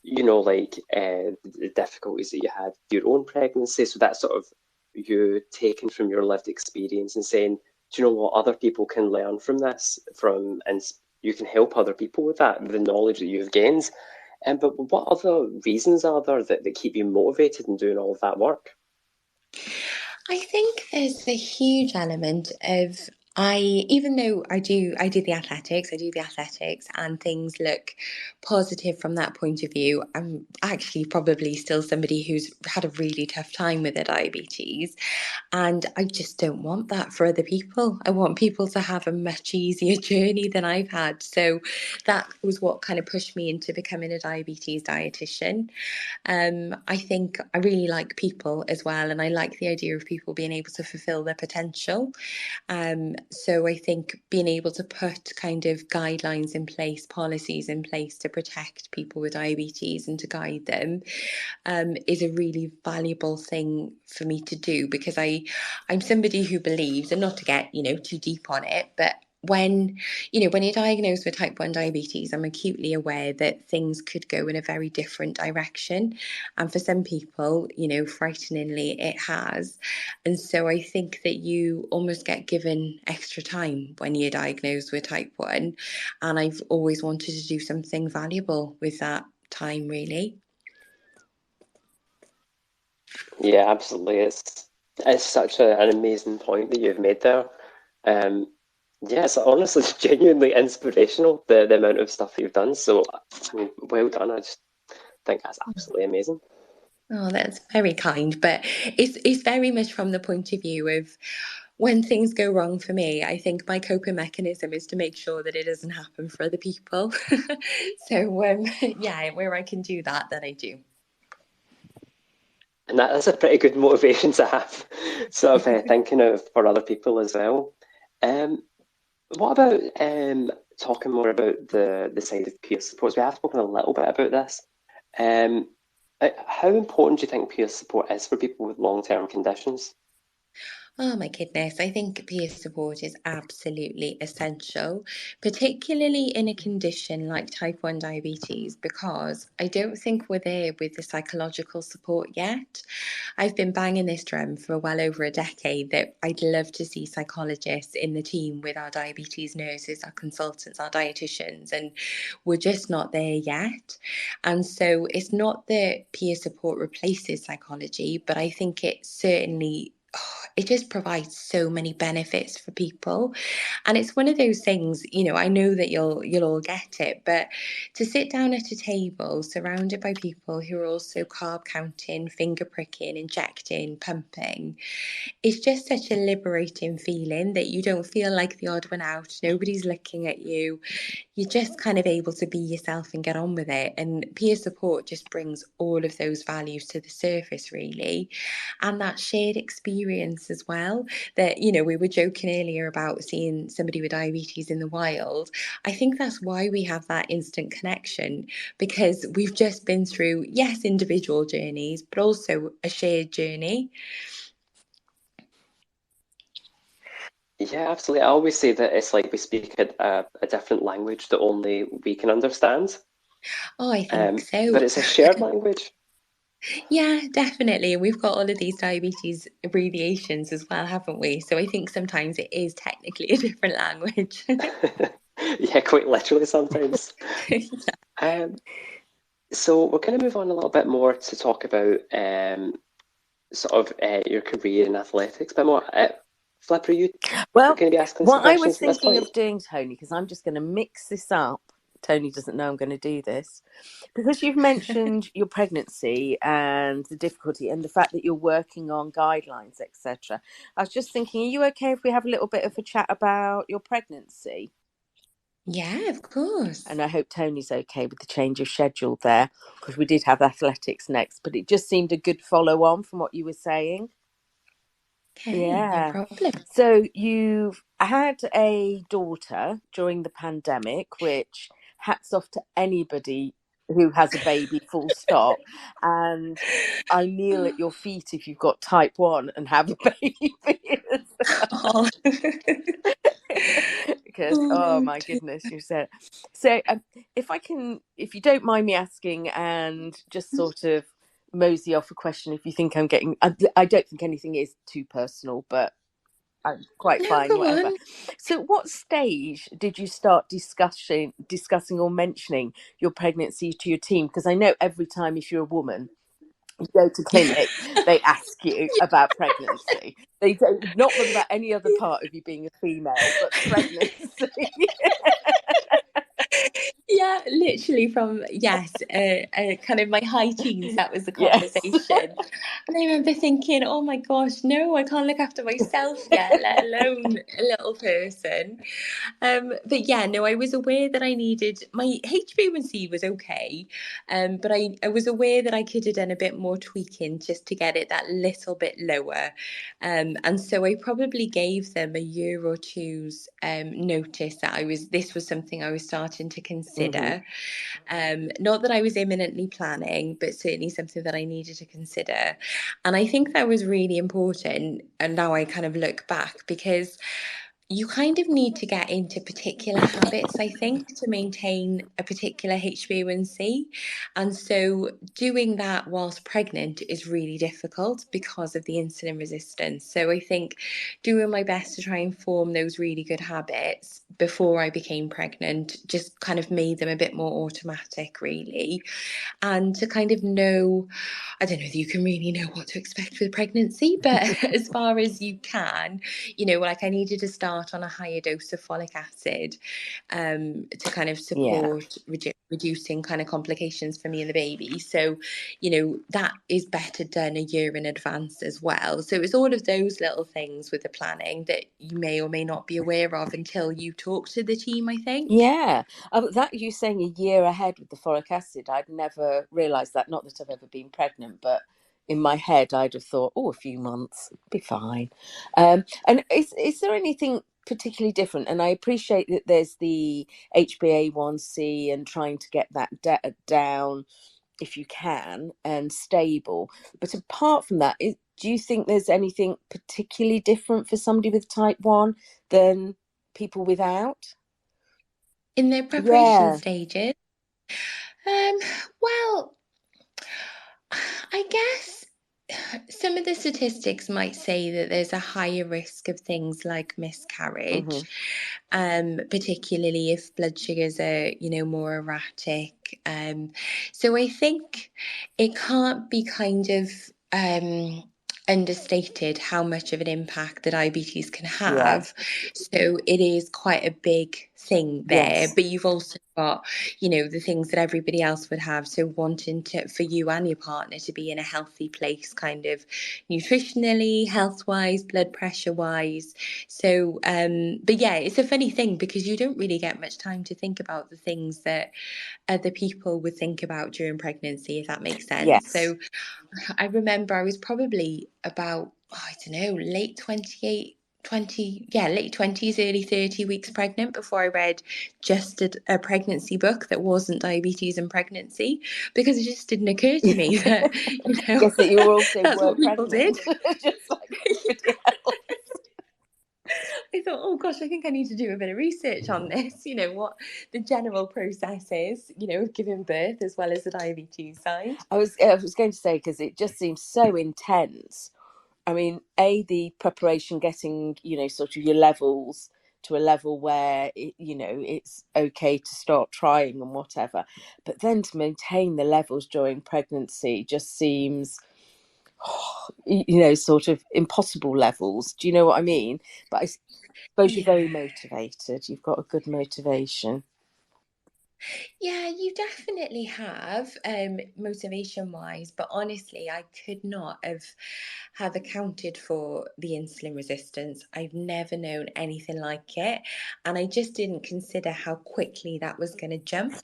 the difficulties that you had with your own pregnancy. So that's sort of you taking from your lived experience and saying, do you know what, other people can learn from this, and you can help other people with that, with the knowledge that you've gained. But what other reasons are there that keep you motivated in doing all of that work? I think there's a huge element of, even though I do the athletics and things look positive from that point of view, I'm actually probably still somebody who's had a really tough time with their diabetes. And I just don't want that for other people. I want people to have a much easier journey than I've had. So that was what kind of pushed me into becoming a diabetes dietitian. I think I really like people as well, and I like the idea of people being able to fulfill their potential. So I think being able to put kind of guidelines in place, policies in place to protect people with diabetes and to guide them is a really valuable thing for me to do, because I'm somebody who believes, and not to get too deep on it, but when you're diagnosed with type 1 diabetes, I'm acutely aware that things could go in a very different direction, and for some people, frighteningly, it has. And so I think that you almost get given extra time when you're diagnosed with type 1, and I've always wanted to do something valuable with that time, really. Yeah, absolutely. It's such an amazing point that you've made there. Yeah, it's honestly genuinely inspirational, the amount of stuff that you've done. So, I mean, well done. I just think that's absolutely amazing. Oh, that's very kind, but it's very much from the point of view of when things go wrong for me. I think my coping mechanism is to make sure that it doesn't happen for other people. So, yeah, where I can do that, then I do. And that's a pretty good motivation to have, sort of thinking of for other people as well. Um, what about talking more about the side of peer support? We have spoken a little bit about this. Um, how important do you think peer support is for people with long-term conditions? Oh my goodness, I think peer support is absolutely essential, particularly in a condition like type 1 diabetes, because I don't think we're there with the psychological support yet. I've been banging this drum for well over a decade that I'd love to see psychologists in the team with our diabetes nurses, our consultants, our dietitians, and we're just not there yet. And so it's not that peer support replaces psychology, but I think it certainly it just provides so many benefits for people. And it's one of those things, I know that you'll all get it, but to sit down at a table surrounded by people who are also carb counting, finger pricking, injecting, pumping, it's just such a liberating feeling that you don't feel like the odd one out. Nobody's looking at you. You're just kind of able to be yourself and get on with it. And peer support just brings all of those values to the surface, really. And that shared experience as well. That, we were joking earlier about seeing somebody with diabetes in the wild. I think that's why we have that instant connection, because we've just been through, yes, individual journeys, but also a shared journey. Yeah, absolutely. I always say that it's like we speak a different language that only we can understand. Oh, I think so. But it's a shared language. Yeah, definitely. And we've got all of these diabetes abbreviations as well, haven't we? So I think sometimes it is technically a different language. Yeah, quite literally sometimes. Yeah. So we're going to move on a little bit more to talk about sort of your career in athletics a bit more. Flip, are you going to be asking some what I questions was at this thinking point? of doing, Tony, because I'm just going to mix this up. Tony doesn't know I'm going to do this. Because you've mentioned your pregnancy and the difficulty and the fact that you're working on guidelines, etc. I was just thinking, are you okay if we have a little bit of a chat about your pregnancy? Yeah, of course. And I hope Tony's okay with the change of schedule there, because we did have athletics next, but it just seemed a good follow on from what you were saying. Okay, no problem. So you've had a daughter during the pandemic, which hats off to anybody who has a baby, full stop. And I kneel at your feet if you've got type 1 and have a baby. Oh. Because oh my goodness, you said so. If you don't mind me asking, and just sort of mosey off a question, if you think I'm getting, I don't think anything is too personal, but I'm quite No, fine, go whatever. on. So what stage did you start discussing or mentioning your pregnancy to your team? Because I know every time, if you're a woman, you go to clinic, they ask you about pregnancy. They don't, not bother about any other part of you being a female, but pregnancy. Yeah, literally from, yes, kind of my high teens, that was the Yes. conversation. And I remember thinking, oh my gosh, no, I can't look after myself yet, let alone a little person. But yeah, no, I was aware that I needed, my HbA1c was okay, but I was aware that I could have done a bit more tweaking just to get it that little bit lower. And so I probably gave them a year or two's notice that this was something I was starting to consider. Not that I was imminently planning, but certainly something that I needed to consider. And I think that was really important. And now I kind of look back, because you kind of need to get into particular habits, I think, to maintain a particular HbA1c. And so doing that whilst pregnant is really difficult because of the insulin resistance. So I think doing my best to try and form those really good habits before I became pregnant just kind of made them a bit more automatic, really. And to kind of know, I don't know if you can really know what to expect with pregnancy, but as far as you can, like I needed to start on a higher dose of folic acid to kind of support reducing kind of complications for me and the baby. So, that is better done a year in advance as well. So it's all of those little things with the planning that you may or may not be aware of until you talk to the team, I think. Yeah, that you saying a year ahead with the folic acid, I'd never realised that. Not that I've ever been pregnant, but in my head, I'd have thought, oh, a few months, it'll be fine. And is there anything particularly different? And I appreciate that there's the HbA1c and trying to get that down if you can, and stable. But apart from that, do you think there's anything particularly different for somebody with type 1 than people without? In their preparation Yeah. stages? Um, well, I guess some of the statistics might say that there's a higher risk of things like miscarriage, particularly if blood sugars are, more erratic. So I think it can't be kind of understated how much of an impact that diabetes can Yeah. have. So it is quite a big thing there, Yes. but you've also got, the things that everybody else would have. So wanting for you and your partner to be in a healthy place, kind of nutritionally, health wise, blood pressure wise. So, but yeah, it's a funny thing because you don't really get much time to think about the things that other people would think about during pregnancy, if that makes sense. Yes. So I remember I was probably about, I don't know, late 20s, early 30 weeks pregnant before I read just a pregnancy book that wasn't diabetes and pregnancy, because it just didn't occur to me that, Guess that you also that's were what people pregnant, did. just like everybody else. I thought, oh gosh, I think I need to do a bit of research on this, what the general process is, of giving birth as well as the diabetes side. I was going to say, because it just seems so intense. I mean, the preparation, getting, sort of your levels to a level where, it's okay to start trying and whatever. But then to maintain the levels during pregnancy just seems, sort of impossible levels. Do you know what I mean? But I suppose you're very motivated. You've got a good motivation. Yeah, you definitely have, motivation wise, but honestly, I could not have accounted for the insulin resistance. I've never known anything like it, and I just didn't consider how quickly that was going to jump.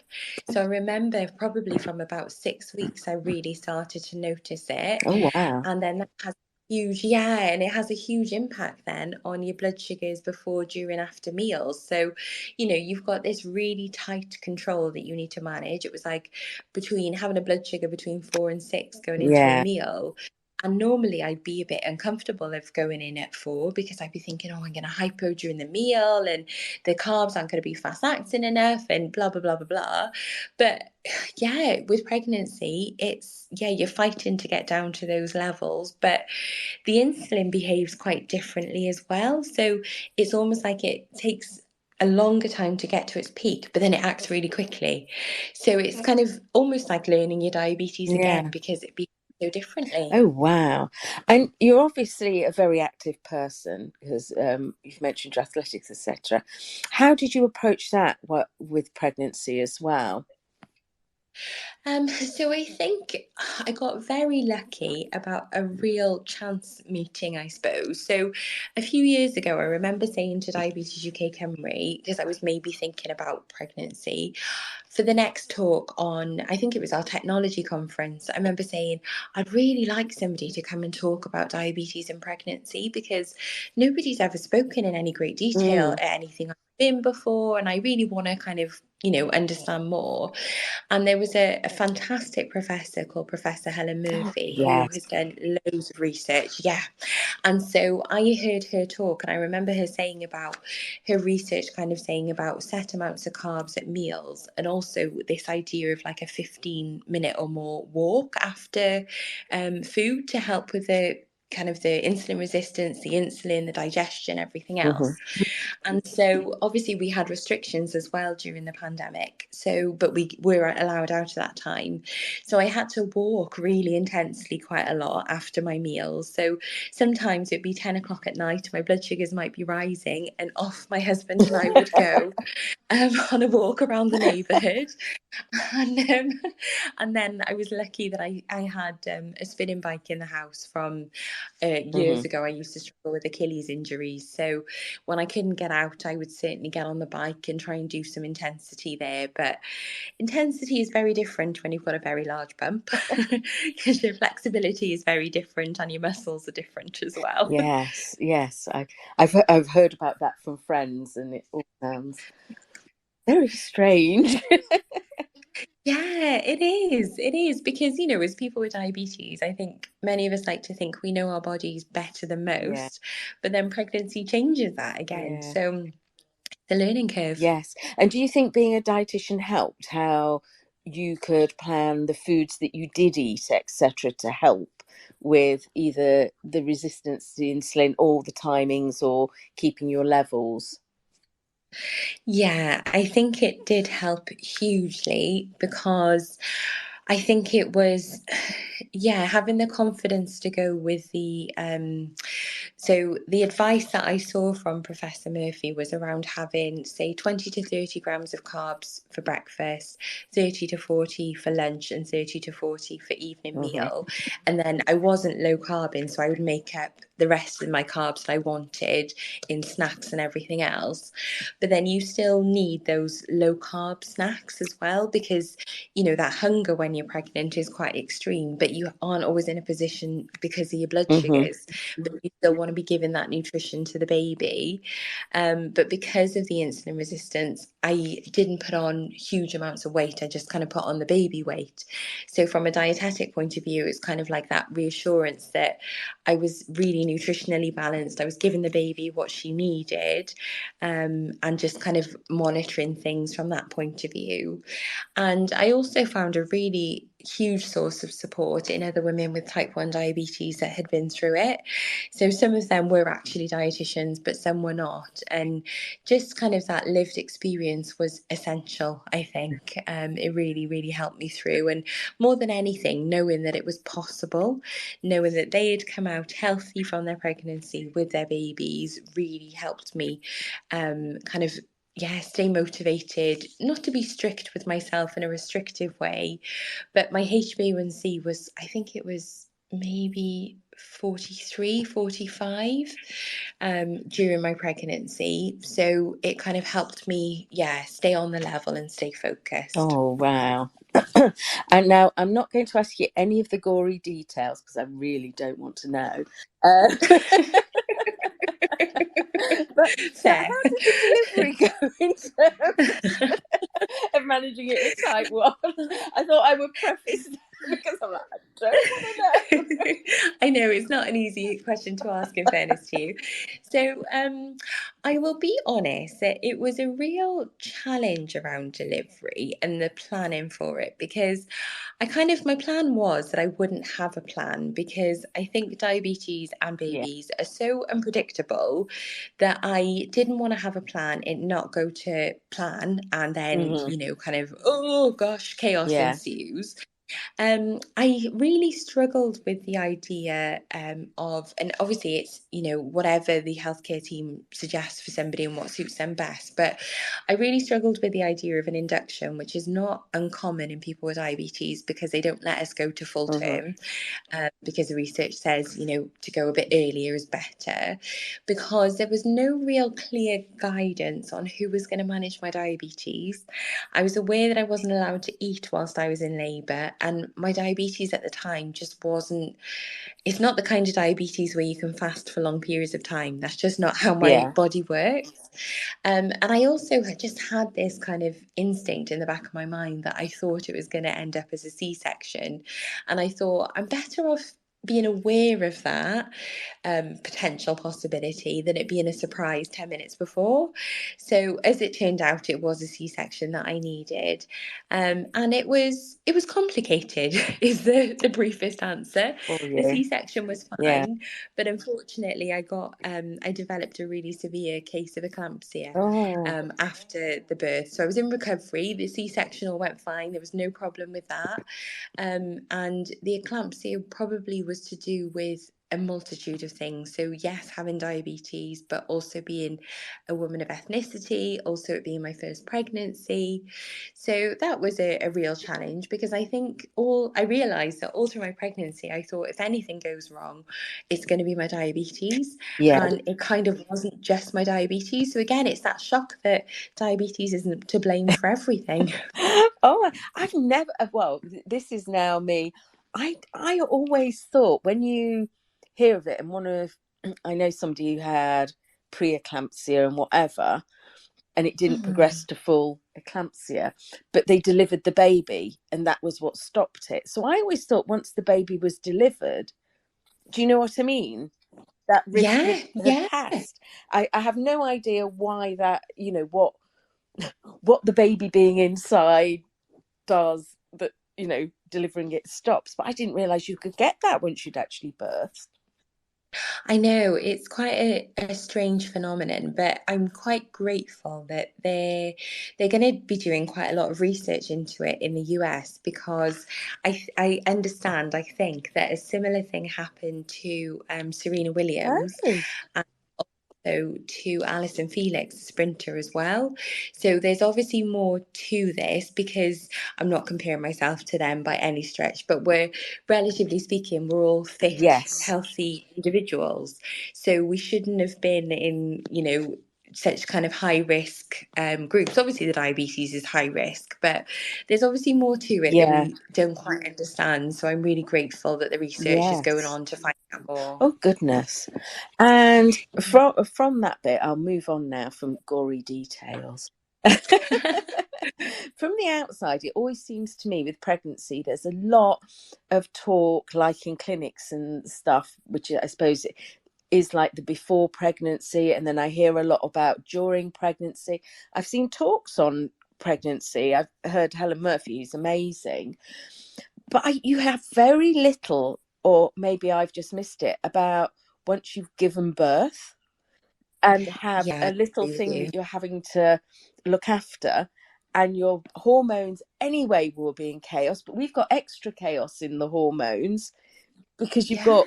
So I remember probably from about 6 weeks, I really started to notice it, Oh, wow. and then that has and it has a huge impact then on your blood sugars before, during, after meals. So you've got this really tight control that you need to manage. It was like between having a blood sugar between 4 and 6 going into a Yeah. meal. And normally I'd be a bit uncomfortable of going in at 4, because I'd be thinking, oh, I'm going to hypo during the meal and the carbs aren't going to be fast acting enough and blah, blah, blah, blah, blah. But yeah, with pregnancy, you're fighting to get down to those levels. But the insulin behaves quite differently as well. So it's almost like it takes a longer time to get to its peak, but then it acts really quickly. So it's kind of almost like learning your diabetes again, because it behaves so differently. Oh, wow. And you're obviously a very active person, because you've mentioned your athletics, etc. How did you approach that with pregnancy as well? So I think I got very lucky about a real chance meeting, I suppose. So a few years ago, I remember saying to Diabetes UK Cymru, because I was maybe thinking about pregnancy, for the next talk on, I think it was our technology conference, I remember saying, I'd really like somebody to come and talk about diabetes and pregnancy, because nobody's ever spoken in any great detail at anything I've been before, and I really want to kind of, understand more. And there was a fantastic professor called Professor Helen Murphy, who has done loads of research. Yeah. And so I heard her talk, and I remember her saying about her research, kind of saying about set amounts of carbs at meals, and also this idea of like a 15-minute or more walk after food to help with the kind of the insulin resistance, the insulin, the digestion, everything else. And so obviously we had restrictions as well during the pandemic. So, but we were allowed out at that time. So I had to walk really intensely quite a lot after my meals. So sometimes it'd be 10 o'clock at night, my blood sugars might be rising, and off my husband and I would go on a walk around the neighbourhood. And then I was lucky that I had a spinning bike in the house from years ago. I used to struggle with Achilles injuries. So when I couldn't get out, I would certainly get on the bike and try and do some intensity there. But intensity is very different when you've got a very large bump, because your flexibility is very different and your muscles are different as well. Yes. I've heard about that from friends, and it all sounds very strange. Yeah, it is. It is because, as people with diabetes, I think many of us like to think we know our bodies better than Yeah, most, but then pregnancy changes that again. yeah. So the learning curve. Yes. And do you think being a dietitian helped how you could plan the foods that you did eat, etc., to help with either the resistance to insulin or the timings or keeping your levels? Yeah, I think it did help hugely because I think it was, yeah, having the confidence to go with so the advice that I saw from Professor Murphy was around having, say, 20 to 30 grams of carbs for breakfast, 30 to 40 for lunch, and 30 to 40 for evening Hmm. meal. And then I wasn't low carbing, so I would make up the rest of my carbs that I wanted in snacks and everything else. But then you still need those low carb snacks as well because, that hunger when you're pregnant is quite extreme, but you aren't always in a position because of your blood Hmm. sugars. But you still want to be giving that nutrition to the baby. But because of the insulin resistance, I didn't put on huge amounts of weight. I just kind of put on the baby weight. So from a dietetic point of view, it's kind of like that reassurance that I was really nutritionally balanced. I was giving the baby what she needed, and just kind of monitoring things from that point of view. And I also found a really huge source of support in other women with type 1 diabetes that had been through it. So some of them were actually dietitians, but some were not. And just kind of that lived experience was essential, I think. It really, really helped me through. And more than anything, knowing that it was possible, knowing that they had come out healthy from their pregnancy with their babies really helped me kind of stay motivated, not to be strict with myself in a restrictive way, but my HbA1c was, I think it was maybe 43, 45 during my pregnancy. So it kind of helped me, stay on the level and stay focused. Oh, wow. And now I'm not going to ask you any of the gory details because I really don't want to know. But so how Fair. did the delivery go in terms of managing it with type 1? I thought I would preface that because I'm like, I don't want to know. I know it's not an easy question to ask, in fairness to you. So, I will be honest that it was a real challenge around delivery and the planning for it because my plan was that I wouldn't have a plan because I think diabetes and Yeah. babies are so unpredictable that I didn't want to have a plan and not go to plan and then, Hmm. kind of, oh gosh, chaos Yeah. ensues. I really struggled with the idea of, and obviously it's, whatever the healthcare team suggests for somebody and what suits them best. But I really struggled with the idea of an induction, which is not uncommon in people with diabetes because they don't let us go to full Hmm. term because the research says, to go a bit earlier is better, because there was no real clear guidance on who was going to manage my diabetes. I was aware that I wasn't allowed to eat whilst I was in labour, and my diabetes at the time just wasn't, it's not the kind of diabetes where you can fast for long periods of time. That's just not how my Yeah. body works. And I also just had this kind of instinct in the back of my mind that I thought it was going to end up as a C-section. And I thought, I'm better off being aware of that potential possibility than it being a surprise 10 minutes before. So as it turned out, it was a C-section that I needed. And it was complicated is the briefest answer. For The you. C-section was Yeah. fine, but unfortunately I developed a really severe case of eclampsia Oh. after the birth. So I was in recovery. The C-section all went fine. There was no problem with that. And the eclampsia probably was to do with a multitude of things. So yes, having diabetes, but also being a woman of ethnicity, also it being my first pregnancy. So that was a real challenge because I realized that all through my pregnancy, I thought if anything goes wrong, it's going to be my diabetes. Yeah. And it kind of wasn't just my diabetes. So again, it's that shock that diabetes isn't to blame for everything. Oh, I've never. Well, this is now me. I always thought when you hear of it, and I know somebody who had preeclampsia and whatever. and it didn't progress to full eclampsia, but they delivered the baby and that was what stopped it. So I always thought once the baby was delivered, do you know what I mean? That risk had Yeah. passed. I have no idea why that, what the baby being inside does that, delivering it stops. But I didn't realize you could get that once you'd actually birthed. I know it's quite a strange phenomenon, but I'm quite grateful that they're going to be doing quite a lot of research into it in the US, because I understand, I think that a similar thing happened to Serena Williams Oh. and also to Alison Felix, the sprinter, as well. So there's obviously more to this, because I'm not comparing myself to them by any stretch, but relatively speaking, we're all fit, Yes. healthy individuals. So we shouldn't have been in, such kind of high risk groups. Obviously, the diabetes is high risk, but there's obviously more to it that we don't quite understand. So I'm really grateful that the research is going on to find out more. Oh, goodness. And from that bit, I'll move on now from gory details. From the outside, it always seems to me with pregnancy, there's a lot of talk, like in clinics and stuff, which I suppose is like the before pregnancy. And then I hear a lot about during pregnancy. I've seen talks on pregnancy. I've heard Helen Murphy, who's amazing. But you have very little, or maybe I've just missed it, about once you've given birth and have a little thing that you're having to look after, and your hormones anyway will be in chaos, but we've got extra chaos in the hormones because you've got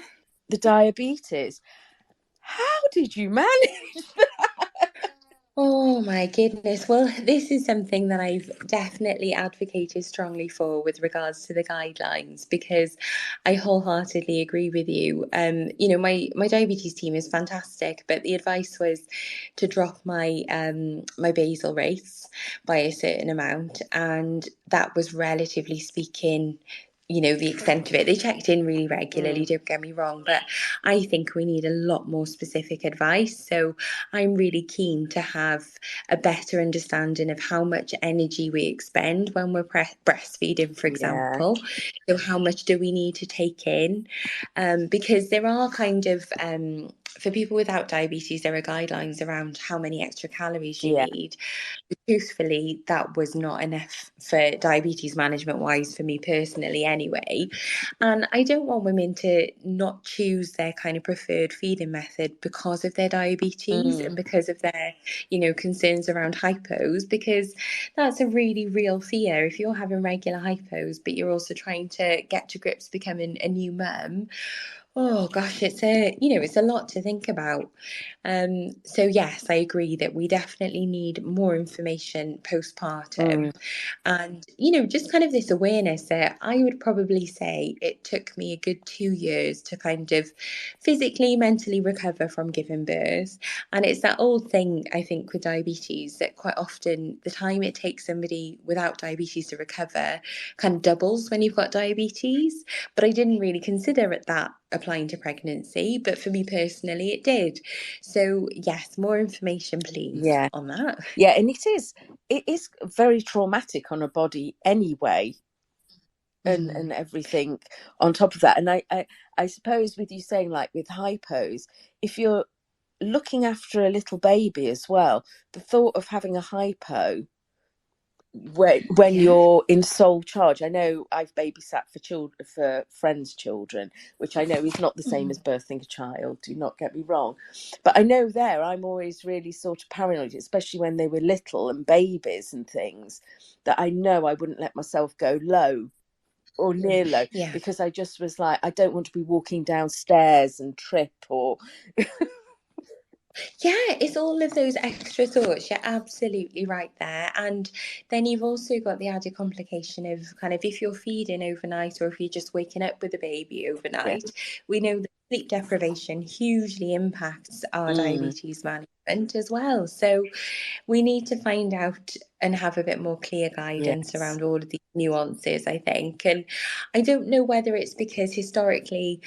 the diabetes. How did you manage that? Oh my goodness. Well, this is something that I've definitely advocated strongly for with regards to the guidelines, because I wholeheartedly agree with you. My diabetes team is fantastic, but the advice was to drop my my basal rates by a certain amount, and that was, relatively speaking, the extent of it. They checked in really regularly, don't get me wrong, but I think we need a lot more specific advice. So I'm really keen to have a better understanding of how much energy we expend when we're breastfeeding, for example. So how much do we need to take in? Because there are kind of, for people without diabetes, there are guidelines around how many extra calories you need. But truthfully, that was not enough for diabetes management wise for me personally anyway. And I don't want women to not choose their kind of preferred feeding method because of their diabetes and because of their, concerns around hypos, because that's a really real fear. If you're having regular hypos, but you're also trying to get to grips becoming a new mum, oh gosh, it's a lot to think about. So yes, I agree that we definitely need more information postpartum, and just kind of this awareness that I would probably say it took me a good 2 years to kind of physically, mentally recover from giving birth. And it's that old thing, I think, with diabetes, that quite often the time it takes somebody without diabetes to recover kind of doubles when you've got diabetes. But I didn't really consider it that applying to pregnancy, but for me personally it did. So yes, more information please on that. And it is very traumatic on a body anyway, and everything on top of that. And I suppose with you saying, like with hypos, if you're looking after a little baby as well, the thought of having a hypo when you're in sole charge. I know I've babysat for friends' children, which I know is not the same as birthing a child, do not get me wrong, but I know I'm always really sort of paranoid, especially when they were little and babies and things, that I know I wouldn't let myself go low or near low, because I just was like, I don't want to be walking downstairs and trip or it's all of those extra thoughts. You're absolutely right there. And then you've also got the added complication of kind of, if you're feeding overnight or if you're just waking up with a baby overnight, we know that sleep deprivation hugely impacts our diabetes management as well. So we need to find out and have a bit more clear guidance around all of these nuances, I think. And I don't know whether it's because historically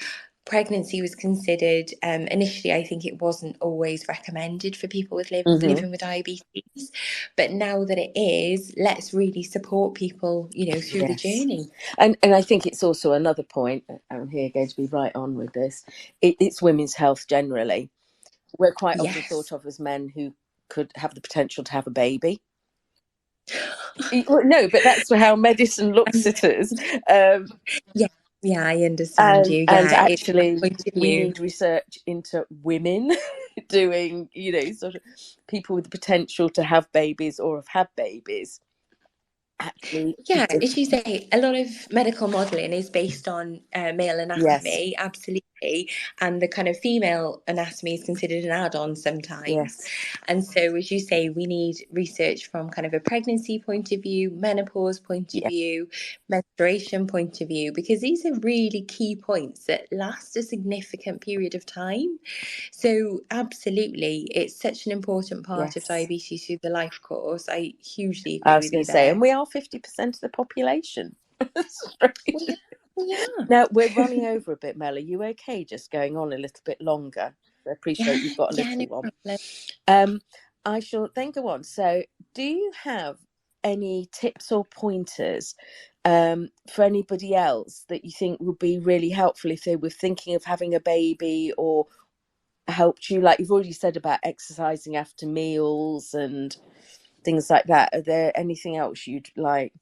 pregnancy was considered, initially, I think it wasn't always recommended for people with living with diabetes. But now that it is, let's really support people, through the journey. And I think it's also another point, I'm here going to be right on with this, it's women's health generally. We're quite often thought of as men who could have the potential to have a baby. No, but that's how medicine looks at us. Yeah, I understand you. And actually, we need research into women doing, sort of people with the potential to have babies or have had babies. Actually, as you say, a lot of medical modelling is based on male anatomy, absolutely, and the kind of female anatomy is considered an add-on sometimes. And so, as you say, we need research from kind of a pregnancy point of view, menopause point of view, menstruation point of view, because these are really key points that last a significant period of time. So absolutely, it's such an important part of diabetes through the life course. I hugely agree with you there. I was going to say, and we are 50% of the population. Now, we're running over a bit, Mel. Are you okay just going on a little bit longer? I appreciate you've got a little one. I shall then go on. So, do you have any tips or pointers for anybody else that you think would be really helpful if they were thinking of having a baby, or helped you, like you've already said about exercising after meals and things like that? Are there anything else you'd like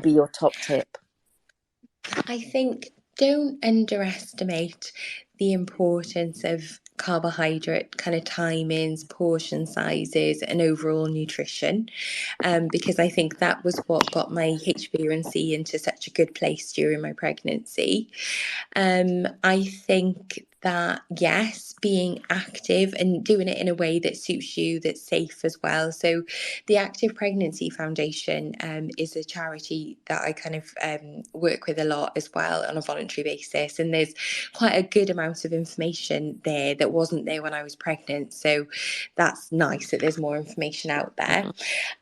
be your top tip? I think don't underestimate the importance of carbohydrate kind of timings, portion sizes, and overall nutrition, because I think that was what got my HbA1c into such a good place during my pregnancy. I think that, yes, being active and doing it in a way that suits you, that's safe as well. So the Active Pregnancy Foundation is a charity that I kind of work with a lot as well on a voluntary basis. And there's quite a good amount of information there that wasn't there when I was pregnant. So that's nice that there's more information out there.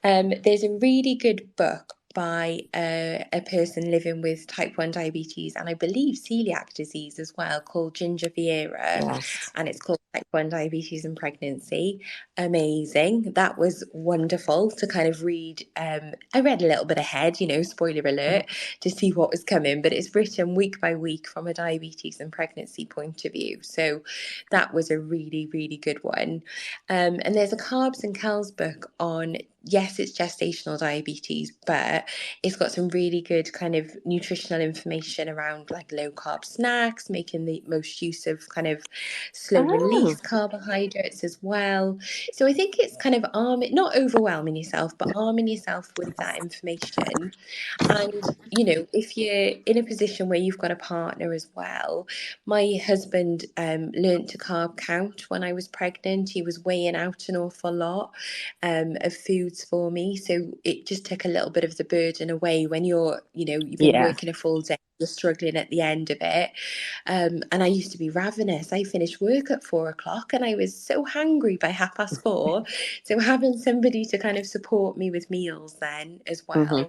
There's a really good book by a person living with type 1 diabetes and I believe celiac disease as well, called Ginger Vieira, and it's called Type 1 Diabetes and Pregnancy. Amazing. That was wonderful to kind of read. I read a little bit ahead, spoiler alert, to see what was coming, but it's written week by week from a diabetes and pregnancy point of view. So that was a really, really good one. And there's a Carbs and Cals book on, yes, it's gestational diabetes, but it's got some really good kind of nutritional information around like low carb snacks, making the most use of kind of slow release carbohydrates as well. So I think it's kind of not overwhelming yourself, but arming yourself with that information. And, if you're in a position where you've got a partner as well, my husband learned to carb count when I was pregnant. He was weighing out an awful lot of foods for me. So it just took a little bit of the burden away when you've been working a full day, you're struggling at the end of it. And I used to be ravenous. I finished work at 4:00 and I was so hungry by 4:30. So having somebody to kind of support me with meals then as well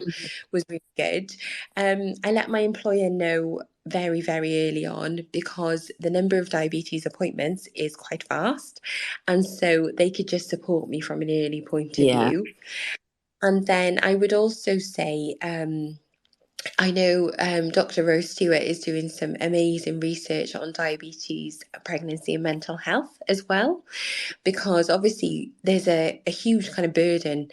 was really good. I let my employer know very, very early on, because the number of diabetes appointments is quite vast. And so they could just support me from an early point of view. And then I would also say, I know Dr. Rose Stewart is doing some amazing research on diabetes, pregnancy and mental health as well, because obviously there's a huge kind of burden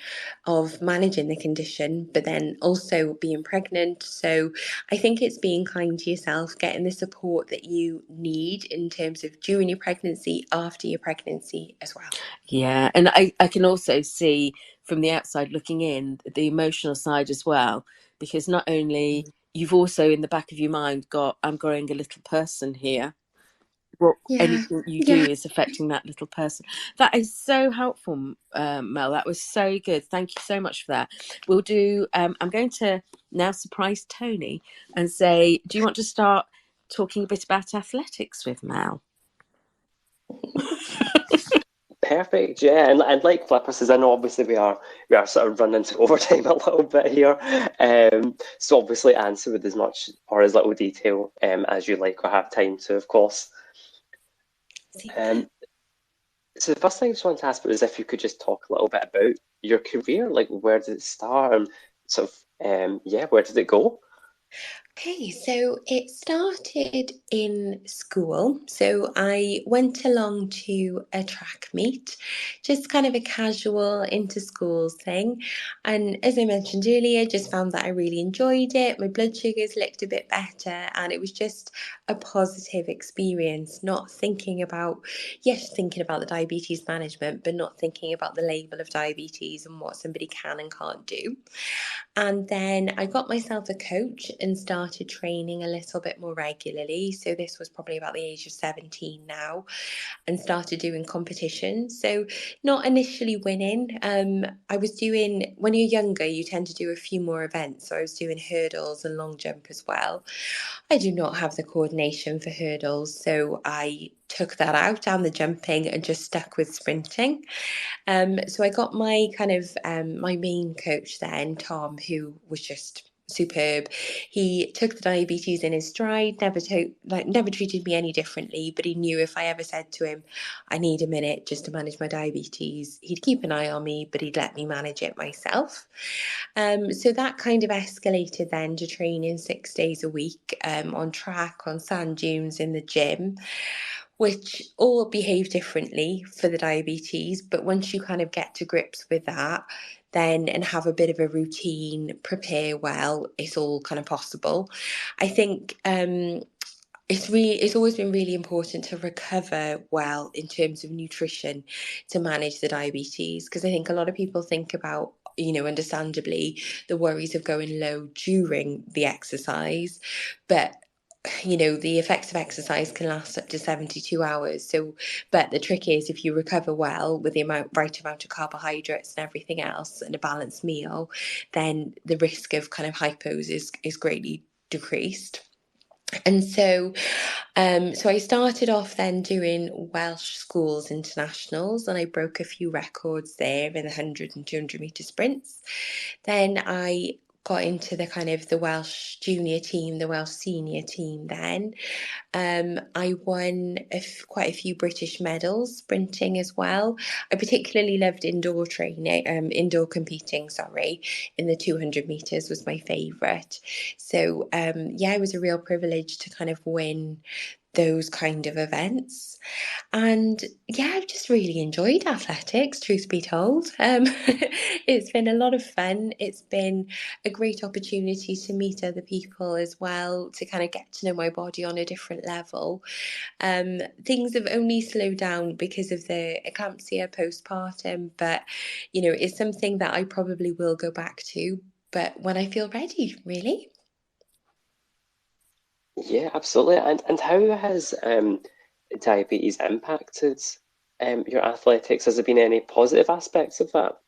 of managing the condition, but then also being pregnant. So I think it's being kind to yourself, getting the support that you need in terms of during your pregnancy, after your pregnancy as well. Yeah, and I can also see from the outside looking in the emotional side as well, because not only you've also in the back of your mind got, I'm growing a little person here. What anything you do is affecting that little person. That is so helpful, Mel. That was so good. Thank you so much for that. We'll do. I'm going to now surprise Tony and say, do you want to start talking a bit about athletics with Mel? Perfect, yeah, and like Flipper says, I know obviously we are sort of running to overtime a little bit here, so obviously answer with as much or as little detail as you like or have time to, of course. Um, so the first thing I just wanted to ask about is if you could just talk a little bit about your career, like where did it start and sort of yeah, where did it go? Okay, so it started in school. So I went along to a track meet, just kind of a casual into schools thing. And as I mentioned earlier, just found that I really enjoyed it. My blood sugars looked a bit better, and it was just a positive experience, not thinking about, yes, thinking about the diabetes management, but not thinking about the label of diabetes and what somebody can and can't do. And then I got myself a coach and started training a little bit more regularly. So this was probably about the age of 17 now, and started doing competitions. So not initially winning. I was doing, when you're younger, you tend to do a few more events. So I was doing hurdles and long jump as well. I do not have the coordination for hurdles, so I took that out and the jumping and just stuck with sprinting. So I got my kind of my main coach then, Tom, who was just superb. He took the diabetes in his stride, never treated me any differently, but he knew if I ever said to him, I need a minute just to manage my diabetes, he'd keep an eye on me, but he'd let me manage it myself. So that kind of escalated then to training 6 days a week, on track, on sand dunes, in the gym, which all behave differently for the diabetes. But once you kind of get to grips with that, then and have a bit of a routine, prepare well, it's all kind of possible. I think it's always been really important to recover well in terms of nutrition to manage the diabetes, because I think a lot of people think about, understandably, the worries of going low during the exercise, but the effects of exercise can last up to 72 hours. So, but the trick is, if you recover well with the right amount of carbohydrates and everything else and a balanced meal, then the risk of kind of hypos is greatly decreased. And so I started off then doing Welsh schools internationals, and I broke a few records there in the 100 and 200 meter sprints. Then I got into the kind of the Welsh junior team, the Welsh senior team then. I won quite a few British medals sprinting as well. I particularly loved indoor training, indoor competing, sorry, in the 200 meters was my favourite. So yeah, it was a real privilege to kind of win those kind of events. And yeah, I've just really enjoyed athletics, truth be told. It's been a lot of fun. It's been a great opportunity to meet other people as well, to kind of get to know my body on a different level. Things have only slowed down because of the eclampsia postpartum, but it's something that I probably will go back to, but when I feel ready, really. Yeah, absolutely. And how has diabetes impacted your athletics? Has there been any positive aspects of that?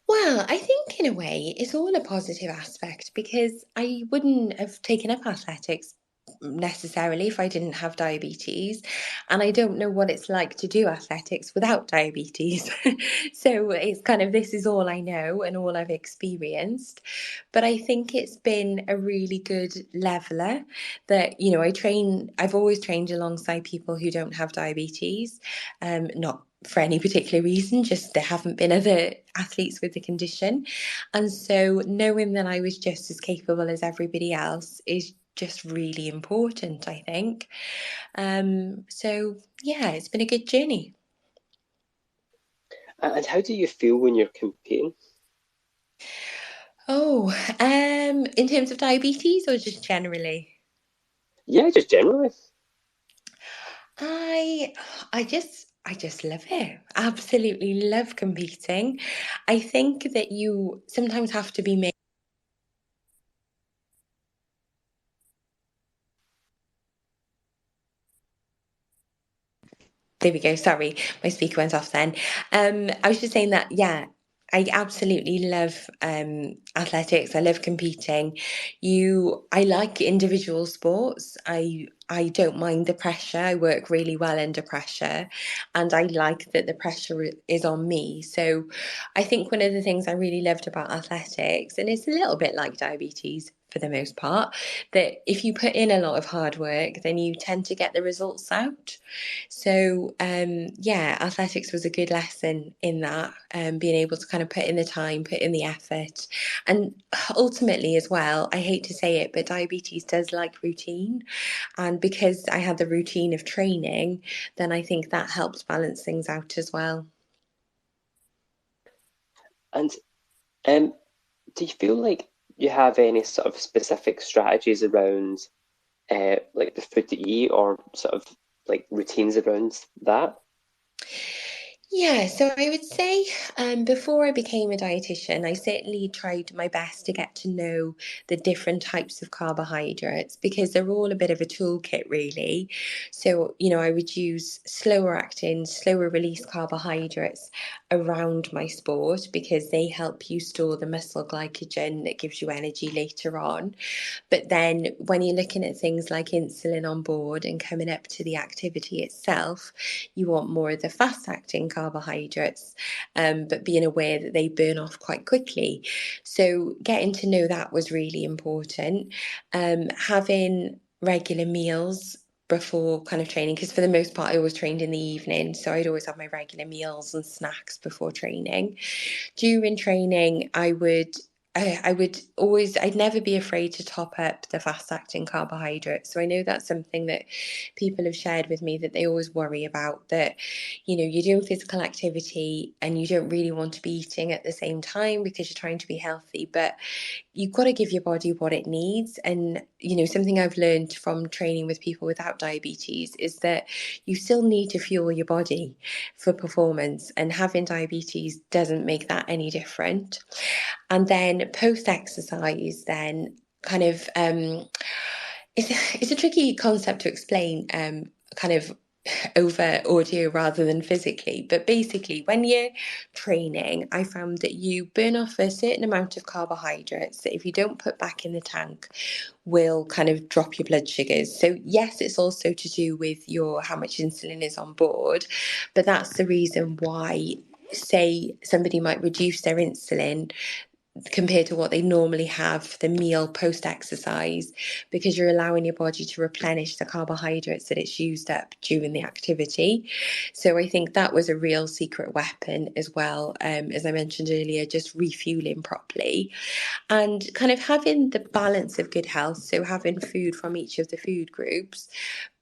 Well, I think in a way it's all a positive aspect, because I wouldn't have taken up athletics necessarily if I didn't have diabetes, and I don't know what it's like to do athletics without diabetes. So it's kind of, this is all I know and all I've experienced. But I think it's been a really good leveler that, I've always trained alongside people who don't have diabetes, not for any particular reason, just there haven't been other athletes with the condition. And so knowing that I was just as capable as everybody else is just really important, I think. So yeah, it's been a good journey. And how do you feel when you're competing? Oh, in terms of diabetes or just generally? Yeah, just generally. I I just love it. Absolutely love competing. I think that you sometimes have to be made. There we go. Sorry, my speaker went off then. I was just saying that, yeah, I absolutely love athletics. I love competing. I like individual sports. I don't mind the pressure. I work really well under pressure, and I like that the pressure is on me. So I think one of the things I really loved about athletics, and it's a little bit like diabetes for the most part, that if you put in a lot of hard work, then you tend to get the results out. So yeah, athletics was a good lesson in that, being able to kind of put in the time, put in the effort, and ultimately as well, I hate to say it, but diabetes does like routine, and because I had the routine of training, then I think that helps balance things out as well. And do you feel like you have any sort of specific strategies around like the food to eat, or sort of like routines around that? Yeah, so I would say before I became a dietitian, I certainly tried my best to get to know the different types of carbohydrates because they're all a bit of a toolkit, really. So, I would use slower acting, slower release carbohydrates around my sport because they help you store the muscle glycogen that gives you energy later on. But then when you're looking at things like insulin on board and coming up to the activity itself, you want more of the fast acting carbohydrates, but being aware that they burn off quite quickly. So getting to know that was really important. Having regular meals before kind of training, because for the most part I always trained in the evening, so I'd always have my regular meals and snacks before training. During training, I would always, I'd never be afraid to top up the fast acting carbohydrates. So I know that's something that people have shared with me that they always worry about, that, you're doing physical activity and you don't really want to be eating at the same time because you're trying to be healthy, but you've got to give your body what it needs. And, something I've learned from training with people without diabetes is that you still need to fuel your body for performance, and having diabetes doesn't make that any different. And then post exercise, then kind of, it's a tricky concept to explain, kind of over audio rather than physically, but basically when you're training, I found that you burn off a certain amount of carbohydrates that if you don't put back in the tank will kind of drop your blood sugars. So yes, it's also to do with your how much insulin is on board, but that's the reason why, say somebody might reduce their insulin compared to what they normally have the meal post exercise, because you're allowing your body to replenish the carbohydrates that it's used up during the activity. So I think that was a real secret weapon as well, as I mentioned earlier, just refueling properly and kind of having the balance of good health, so having food from each of the food groups,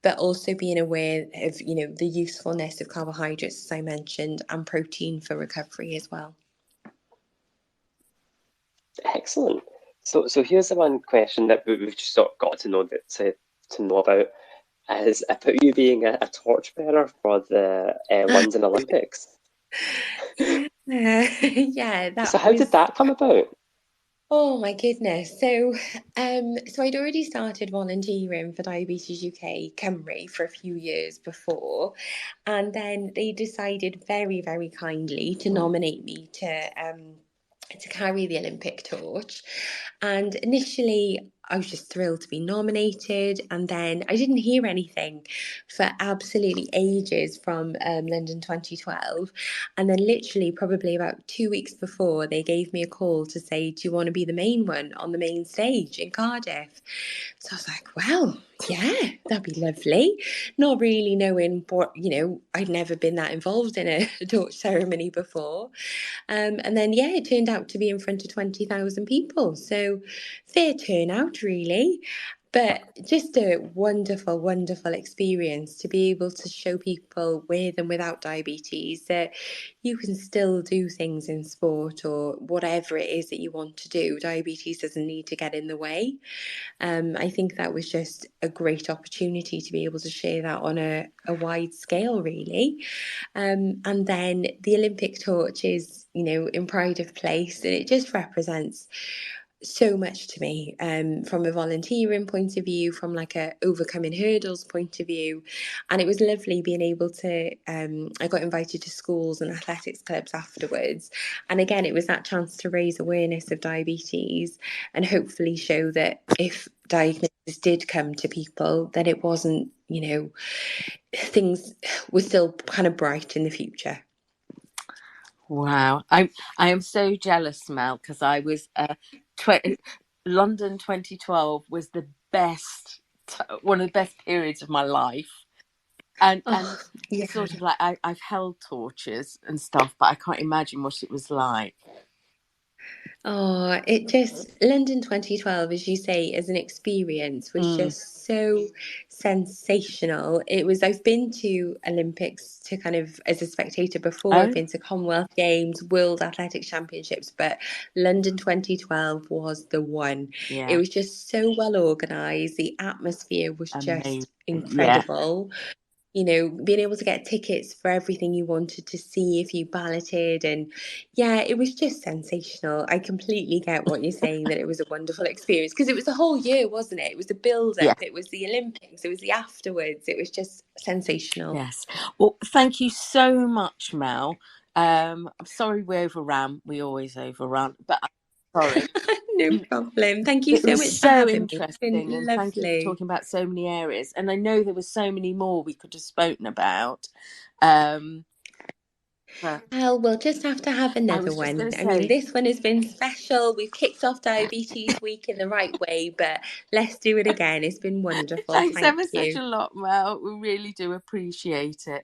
but also being aware of the usefulness of carbohydrates, as I mentioned, and protein for recovery as well. Excellent. So here's the one question that we've just sort of got to know to know about, is about you being a torchbearer for the London Olympics. Yeah, yeah, So how did that come about? Oh my goodness. So I'd already started volunteering for Diabetes UK Cymru for a few years before, and then they decided very, very kindly to nominate me to carry the Olympic torch. And initially, I was just thrilled to be nominated, and then I didn't hear anything for absolutely ages from London 2012. And then, literally, probably about 2 weeks before, they gave me a call to say, "Do you want to be the main one on the main stage in Cardiff?" So I was like, "Well, yeah, that'd be lovely." Not really knowing what, I'd never been that involved in a torch ceremony before. And then, yeah, it turned out to be in front of 20,000 people. So fair turnout, really. But just a wonderful, wonderful experience to be able to show people with and without diabetes that you can still do things in sport or whatever it is that you want to do. Diabetes doesn't need to get in the way. I think that was just a great opportunity to be able to share that on a wide scale, really. And then the Olympic torch is, in pride of place, and it just represents so much to me, from a volunteering point of view, from like a overcoming hurdles point of view. And it was lovely being able to, I got invited to schools and athletics clubs afterwards. And again, it was that chance to raise awareness of diabetes and hopefully show that if diagnosis did come to people, that it wasn't, things were still kind of bright in the future. Wow, I am so jealous, Mel, because I was London 2012 was the best, one of the best periods of my life, and Yeah. sort of like I've held torches and stuff, but I can't imagine what it was like. Oh, it just, London 2012, as you say, as an experience was just so sensational. I've been to Olympics to kind of as a spectator before. I've been to Commonwealth Games, World Athletics Championships, but London 2012 was the one. Yeah. It was just so well organised. The atmosphere was Amazing. just incredible. Being able to get tickets for everything you wanted to see if you balloted. And yeah, it was just sensational. I completely get what you're saying, that it was a wonderful experience, because it was the whole year, wasn't it? It was the build-up, It was the Olympics, it was the afterwards. It was just sensational. Yes. Well, thank you so much, Mel. I'm sorry we overran. We always overrun, but I'm sorry. No problem. Thank you so much for having me. It's been interesting, and thank you for talking about so many areas. And I know there were so many more we could have spoken about. Well, we'll just have to have another one. I mean, this one has been special. We've kicked off Diabetes Week in the right way, but let's do it again. It's been wonderful. Thanks Thank ever you. such a lot, Mel. We really do appreciate it.